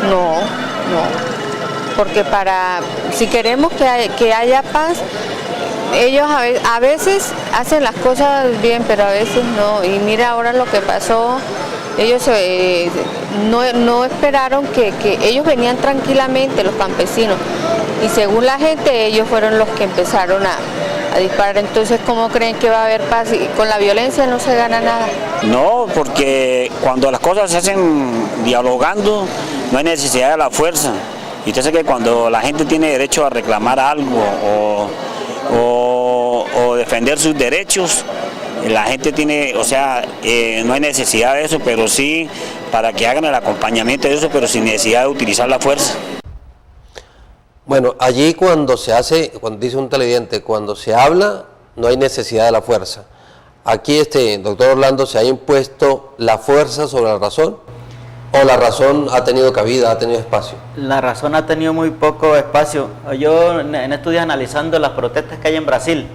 No, porque si queremos que haya paz, ellos a veces hacen las cosas bien, pero a veces no. Y mira ahora lo que pasó, ellos no esperaron que ellos venían tranquilamente, los campesinos, y según la gente ellos fueron los que empezaron a disparar. Entonces, ¿cómo creen que va a haber paz? Y con la violencia no se gana nada. No, porque cuando las cosas se hacen dialogando, no hay necesidad de la fuerza. Y usted sabe que cuando la gente tiene derecho a reclamar algo o defender sus derechos, la gente tiene, no hay necesidad de eso, pero sí para que hagan el acompañamiento de eso, pero sin necesidad de utilizar la fuerza. Bueno, allí cuando dice un televidente, cuando se habla, no hay necesidad de la fuerza. Aquí, doctor Orlando, ¿se ha impuesto la fuerza sobre la razón? ¿O la razón ha tenido cabida, ha tenido espacio? La razón ha tenido muy poco espacio. Yo en estos días analizando las protestas que hay en Brasil,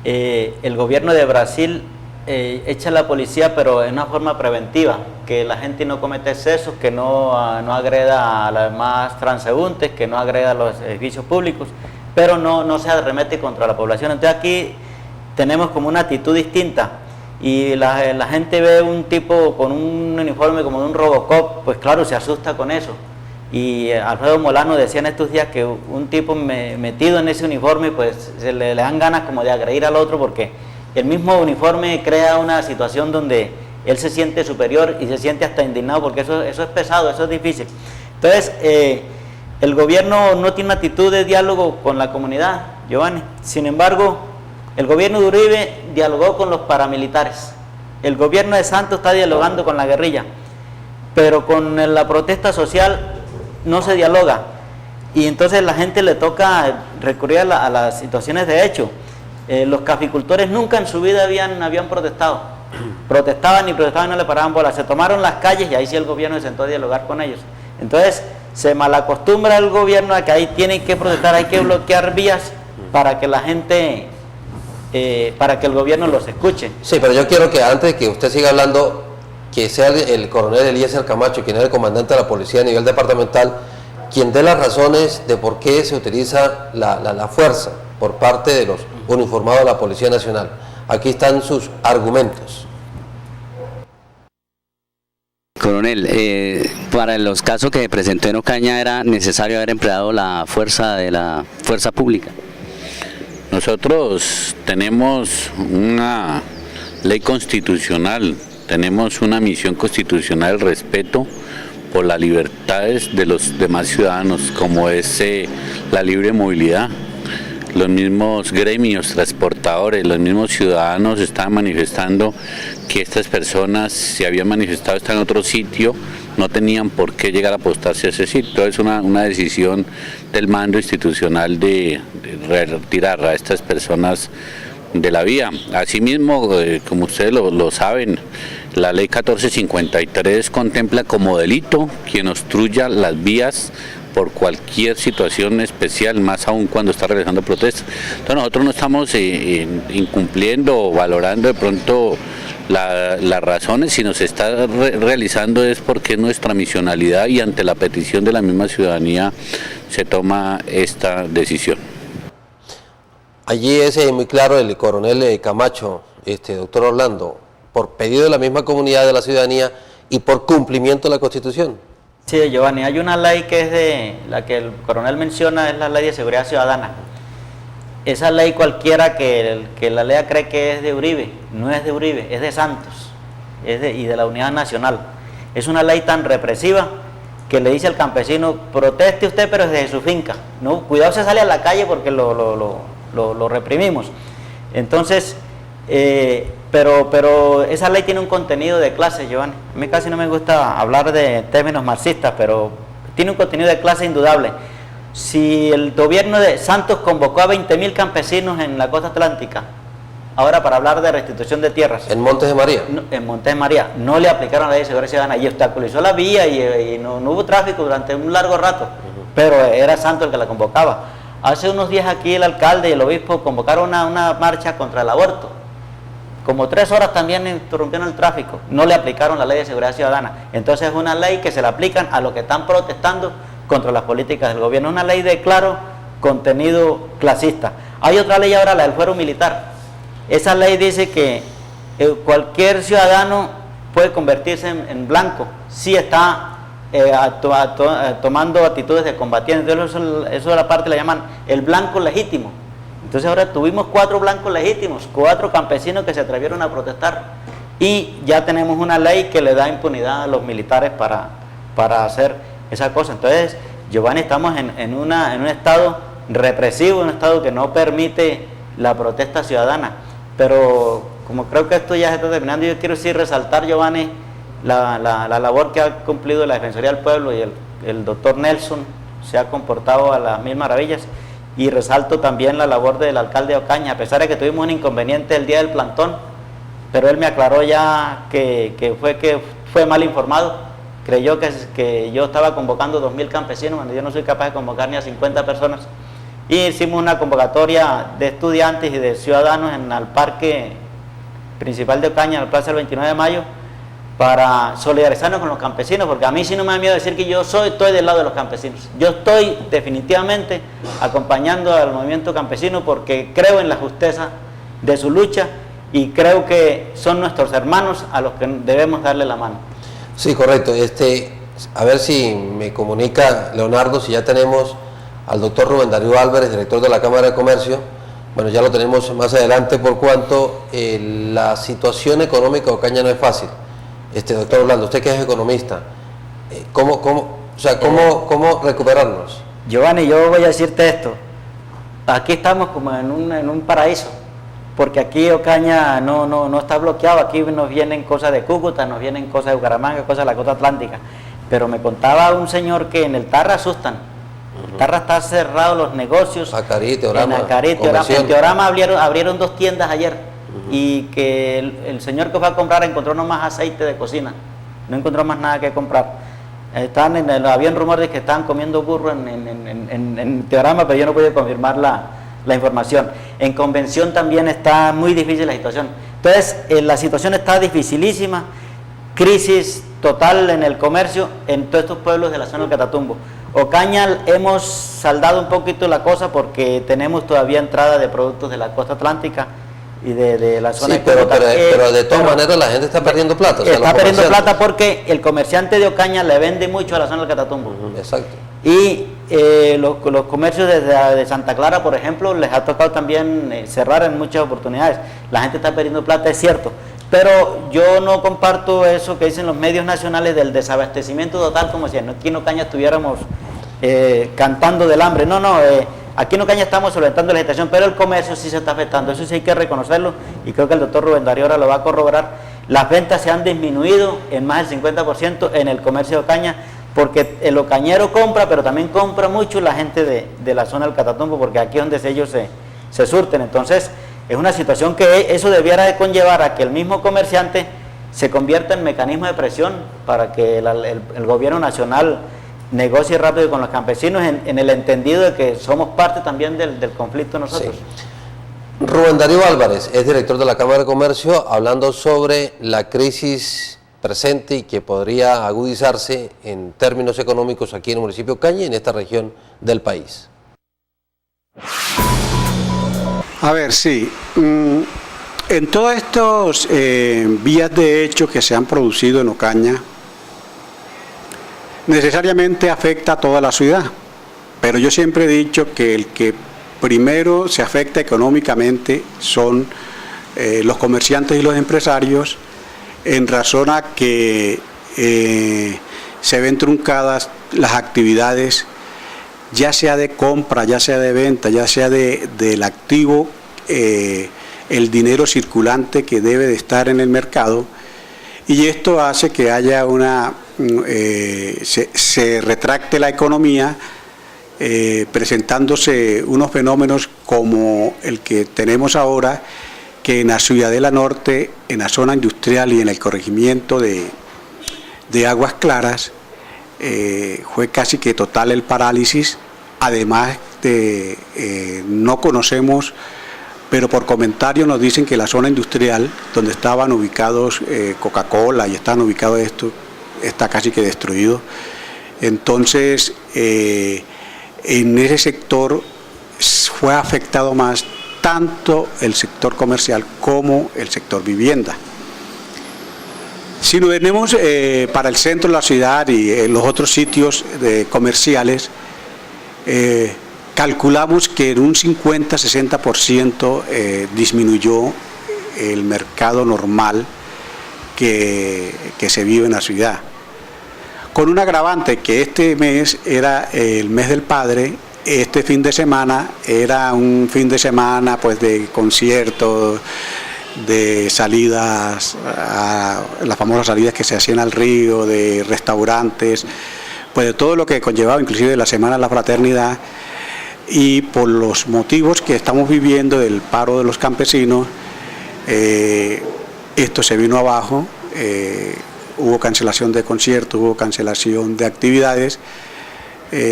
el gobierno de Brasil echa a la policía, pero en una forma preventiva, que la gente no cometa excesos, que no agreda a los demás transeúntes, que no agreda a los edificios públicos, pero no se arremete contra la población. Entonces aquí tenemos como una actitud distinta, y la gente ve un tipo con un uniforme como de un Robocop, pues claro, se asusta con eso, y Alfredo Molano decía en estos días que un tipo metido en ese uniforme, pues se le dan ganas como de agredir al otro, porque el mismo uniforme crea una situación donde él se siente superior y se siente hasta indignado, porque eso es pesado, eso es difícil. Entonces, el gobierno no tiene una actitud de diálogo con la comunidad, Giovanni. Sin embargo, el gobierno de Uribe dialogó con los paramilitares. El gobierno de Santos está dialogando con la guerrilla, pero con la protesta social no se dialoga. Y entonces la gente le toca recurrir a las situaciones de hecho. Los caficultores nunca en su vida habían protestado. Protestaban y no le paraban bola. Se tomaron las calles y ahí sí el gobierno se sentó a dialogar con ellos. Entonces se malacostumbra el gobierno a que ahí tienen que protestar, hay que bloquear vías para que la gente, para que el gobierno los escuche. Sí, pero yo quiero que antes de que usted siga hablando, que sea el coronel Eliezer Camacho, quien es el comandante de la policía a nivel departamental, quien dé las razones de por qué se utiliza la fuerza por parte de los uniformados de la Policía Nacional. Aquí están sus argumentos. Coronel, para los casos que presentó en Ocaña era necesario haber empleado la fuerza de la fuerza pública. Nosotros tenemos una ley constitucional, tenemos una misión constitucional, el respeto por las libertades de los demás ciudadanos, como es la libre movilidad. Los mismos gremios transportadores, los mismos ciudadanos estaban manifestando que estas personas se habían manifestado, están en otro sitio, no tenían por qué llegar a apostarse a ese sitio. Es una decisión del mando institucional de retirar a estas personas de la vía. Asimismo, como ustedes lo saben, la ley 1453 contempla como delito quien obstruya las vías por cualquier situación especial, más aún cuando está realizando protestas. Entonces nosotros no estamos incumpliendo o valorando de pronto las razones, sino se está realizando es porque es nuestra misionalidad y ante la petición de la misma ciudadanía se toma esta decisión. Allí es muy claro el coronel Camacho, doctor Orlando, por pedido de la misma comunidad de la ciudadanía y por cumplimiento de la Constitución. Sí, Giovanni, hay una ley que es de la que el coronel menciona, es la Ley de Seguridad Ciudadana. Esa ley cualquiera que la lea cree que es de Uribe, no es de Uribe, es de Santos y de la Unidad Nacional. Es una ley tan represiva que le dice al campesino, proteste usted pero desde su finca, no, cuidado se sale a la calle porque lo reprimimos. Entonces, pero esa ley tiene un contenido de clase, Giovanni. A mí casi no me gusta hablar de términos marxistas, pero tiene un contenido de clase indudable. Si el gobierno de Santos convocó a 20.000 campesinos en la costa atlántica, ahora para hablar de restitución de tierras. ¿En Montes de María? No, en Montes de María. No le aplicaron la ley de seguridad ciudadana y obstaculizó la vía y no hubo tráfico durante un largo rato, pero era Santos el que la convocaba. Hace unos días aquí el alcalde y el obispo convocaron una marcha contra el aborto. Como 3 horas también interrumpieron el tráfico, no le aplicaron la ley de seguridad ciudadana. Entonces es una ley que se le aplican a los que están protestando contra las políticas del gobierno, una ley de claro contenido clasista. Hay otra ley ahora, la del fuero militar. Esa ley dice que cualquier ciudadano puede convertirse en blanco si está tomando actitudes de combatiente. Entonces eso de la parte la llaman el blanco legítimo. Entonces ahora tuvimos 4 blancos legítimos, 4 campesinos que se atrevieron a protestar y ya tenemos una ley que le da impunidad a los militares para hacer esa cosa. Entonces, Giovanni, estamos en un estado represivo, un estado que no permite la protesta ciudadana. Pero como creo que esto ya se está terminando, yo quiero sí resaltar, Giovanni, la labor que ha cumplido la Defensoría del Pueblo y el doctor Nelson se ha comportado a las mil maravillas. Y resalto también la labor del alcalde de Ocaña, a pesar de que tuvimos un inconveniente el día del plantón, pero él me aclaró ya que fue mal informado, creyó que yo estaba convocando 2.000 campesinos cuando yo no soy capaz de convocar ni a 50 personas. Y hicimos una convocatoria de estudiantes y de ciudadanos en el parque principal de Ocaña, en la plaza del 29 de mayo, para solidarizarnos con los campesinos, porque a mí sí no me da miedo decir que yo estoy del lado de los campesinos. Yo estoy definitivamente acompañando al movimiento campesino porque creo en la justeza de su lucha y creo que son nuestros hermanos a los que debemos darle la mano. Sí, correcto. A ver si me comunica Leonardo, si ya tenemos al doctor Rubén Darío Álvarez, director de la Cámara de Comercio. Bueno, ya lo tenemos más adelante por cuanto la situación económica de Ocaña no es fácil. Doctor Orlando, usted que es economista, ¿cómo recuperarnos? Giovanni, yo voy a decirte esto. Aquí estamos como en un paraíso, porque aquí Ocaña no está bloqueado. Aquí nos vienen cosas de Cúcuta, nos vienen cosas de Bucaramanga, cosas de la costa atlántica. Pero me contaba un señor que en el Tarra asustan. El Tarra está cerrado los negocios. Acarí, Teorama. En Teorama abrieron 2 tiendas ayer. Y que el señor que fue a comprar encontró nomás aceite de cocina. No encontró más nada que comprar. Habían rumores de que estaban comiendo burro en Teorama, pero yo no pude confirmar la información. En Convención también está muy difícil la situación. Entonces, la situación está dificilísima. Crisis total en el comercio en todos estos pueblos de la zona del Catatumbo. Ocaña hemos saldado un poquito la cosa porque tenemos todavía entrada de productos de la costa atlántica y de la zona de Cúcuta. Pero de todas maneras la gente está perdiendo plata. Está perdiendo plata porque el comerciante de Ocaña le vende mucho a la zona del Catatumbo. Exacto. Y los comercios de Santa Clara, por ejemplo, les ha tocado también cerrar en muchas oportunidades. La gente está perdiendo plata, es cierto. Pero yo no comparto eso que dicen los medios nacionales del desabastecimiento total, como si aquí en Ocaña estuviéramos cantando del hambre. Aquí en Ocaña estamos solventando la situación, pero el comercio sí se está afectando, eso sí hay que reconocerlo, y creo que el doctor Rubén Darío ahora lo va a corroborar. Las ventas se han disminuido en más del 50% en el comercio de Ocaña, porque el ocañero compra, pero también compra mucho la gente de la zona del Catatumbo, porque aquí es donde ellos se surten. Entonces, es una situación que eso debiera de conllevar a que el mismo comerciante se convierta en mecanismo de presión para que el gobierno nacional negocie rápido con los campesinos en el entendido de que somos parte también del conflicto nosotros. Sí. Rubén Darío Álvarez es director de la Cámara de Comercio, hablando sobre la crisis presente y que podría agudizarse en términos económicos aquí en el municipio de Ocaña y en esta región del país. A ver, sí. En todos estos vías de hecho que se han producido en Ocaña, necesariamente afecta a toda la ciudad, pero yo siempre he dicho que el que primero se afecta económicamente son los comerciantes y los empresarios, en razón a que se ven truncadas las actividades, ya sea de compra, ya sea de venta, ya sea del activo, el dinero circulante que debe de estar en el mercado, y esto hace que haya se retracte la economía, presentándose unos fenómenos como el que tenemos ahora, que en la Ciudadela Norte, en la zona industrial y en el corregimiento de Aguas Claras, fue casi que total el parálisis. Además no conocemos, pero por comentarios nos dicen que la zona industrial donde estaban ubicados Coca-Cola y están ubicados esto, está casi que destruido. Entonces, en ese sector fue afectado más tanto el sector comercial como el sector vivienda. Si nos venimos para el centro de la ciudad y en los otros sitios comerciales, calculamos que en un 50-60% disminuyó el mercado normal que se vive en la ciudad. Con un agravante que este mes era el mes del padre, este fin de semana era un fin de semana pues de conciertos, de salidas, las famosas salidas que se hacían al río, de restaurantes, pues de todo lo que conllevaba, inclusive la Semana de la Fraternidad, y por los motivos que estamos viviendo del paro de los campesinos, esto se vino abajo, hubo cancelación de conciertos, hubo cancelación de actividades,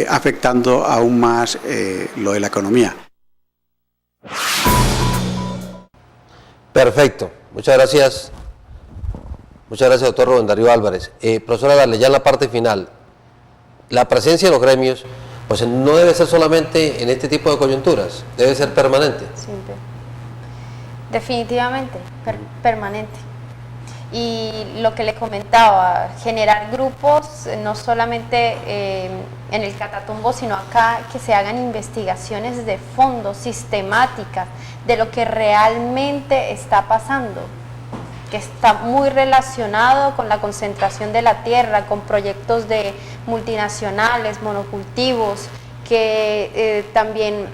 afectando aún más lo de la economía. Perfecto, muchas gracias. Muchas gracias, doctor Rubén Darío Álvarez. Profesora Darle, ya en la parte final, la presencia de los gremios pues no debe ser solamente en este tipo de coyunturas, debe ser permanente. Sí, definitivamente, permanente. Y lo que le comentaba, generar grupos, no solamente en el Catatumbo, sino acá, que se hagan investigaciones de fondo, sistemáticas, de lo que realmente está pasando, que está muy relacionado con la concentración de la tierra, con proyectos de multinacionales, monocultivos, que también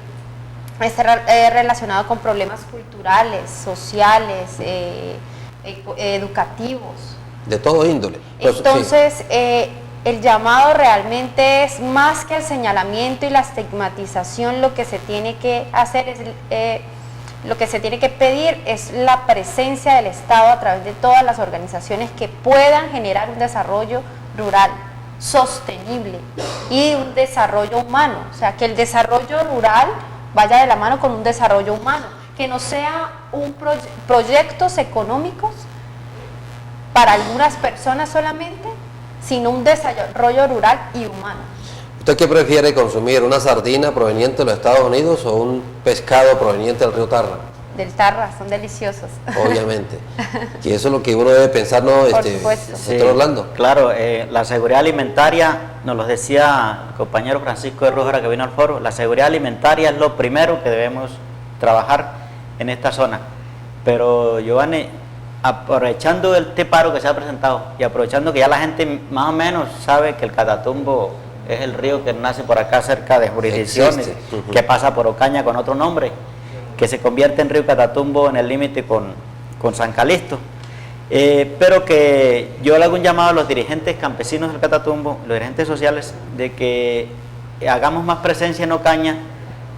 está relacionado con problemas culturales, sociales, educativos. De todo índole. Entonces, sí, el llamado realmente es más que el señalamiento y la estigmatización. Lo que se tiene que hacer es, lo que se tiene que pedir es la presencia del Estado a través de todas las organizaciones que puedan generar un desarrollo rural sostenible y un desarrollo humano. O sea, que el desarrollo rural vaya de la mano con un desarrollo humano, que no sea un proyectos económicos para algunas personas solamente, sino un desarrollo rural y humano. ¿Usted qué prefiere consumir, una sardina proveniente de los Estados Unidos o un pescado proveniente del río Tarra? Del Tarra, son deliciosos. Obviamente. Y eso es lo que uno debe pensar, ¿no? Por supuesto. Doctor Orlando. Claro, la seguridad alimentaria, nos lo decía el compañero Francisco de Rujera que vino al foro, la seguridad alimentaria es lo primero que debemos trabajar en esta zona. Pero, Giovanni, aprovechando este paro que se ha presentado y aprovechando que ya la gente más o menos sabe que el Catatumbo es el río que nace por acá cerca de jurisdicciones, que pasa por Ocaña con otro nombre, que se convierte en río Catatumbo en el límite con San Calixto. Pero que yo le hago un llamado a los dirigentes campesinos del Catatumbo, los dirigentes sociales, de que hagamos más presencia en Ocaña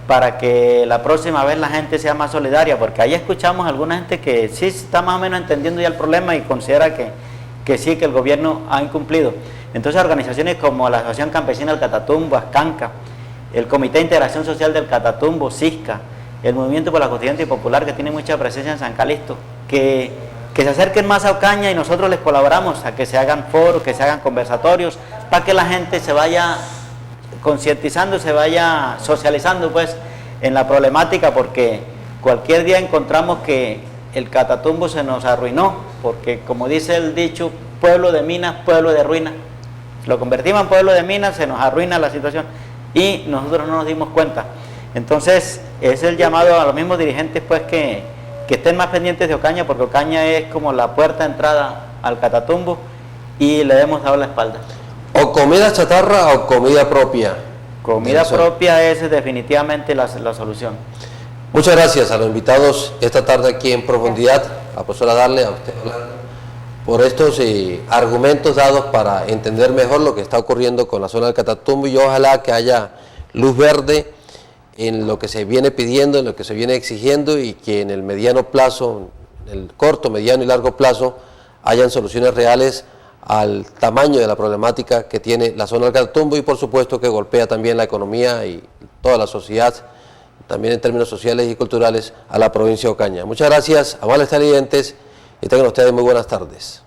para que la próxima vez la gente sea más solidaria, porque ahí escuchamos a alguna gente que sí está más o menos entendiendo ya el problema y considera que sí, que el gobierno ha incumplido. Entonces organizaciones como la Asociación Campesina del Catatumbo, ASCANCA, el Comité de Integración Social del Catatumbo, CISCA, el Movimiento por la Constituyente Popular, que tiene mucha presencia en San Calixto, que se acerquen más a Ocaña y nosotros les colaboramos a que se hagan foros, que se hagan conversatorios, para que la gente se vaya concientizando, se vaya socializando pues en la problemática, porque cualquier día encontramos que el Catatumbo se nos arruinó, porque como dice el dicho, pueblo de minas, pueblo de ruinas. Lo convertimos en pueblo de minas, se nos arruina la situación y nosotros no nos dimos cuenta. Entonces es el llamado a los mismos dirigentes pues que estén más pendientes de Ocaña, porque Ocaña es como la puerta de entrada al Catatumbo y le hemos dado la espalda. ¿O comida chatarra o comida propia? Comida propia es definitivamente la solución. Muchas gracias a los invitados esta tarde aquí en Profundidad, a la profesora Darle, a usted por estos argumentos dados para entender mejor lo que está ocurriendo con la zona del Catatumbo, y ojalá que haya luz verde en lo que se viene pidiendo, en lo que se viene exigiendo, y que en el mediano plazo, el corto, mediano y largo plazo, hayan soluciones reales al tamaño de la problemática que tiene la zona del Catatumbo, y por supuesto que golpea también la economía y toda la sociedad, también en términos sociales y culturales, a la provincia de Ocaña. Muchas gracias, amables televidentes, y tengan ustedes muy buenas tardes.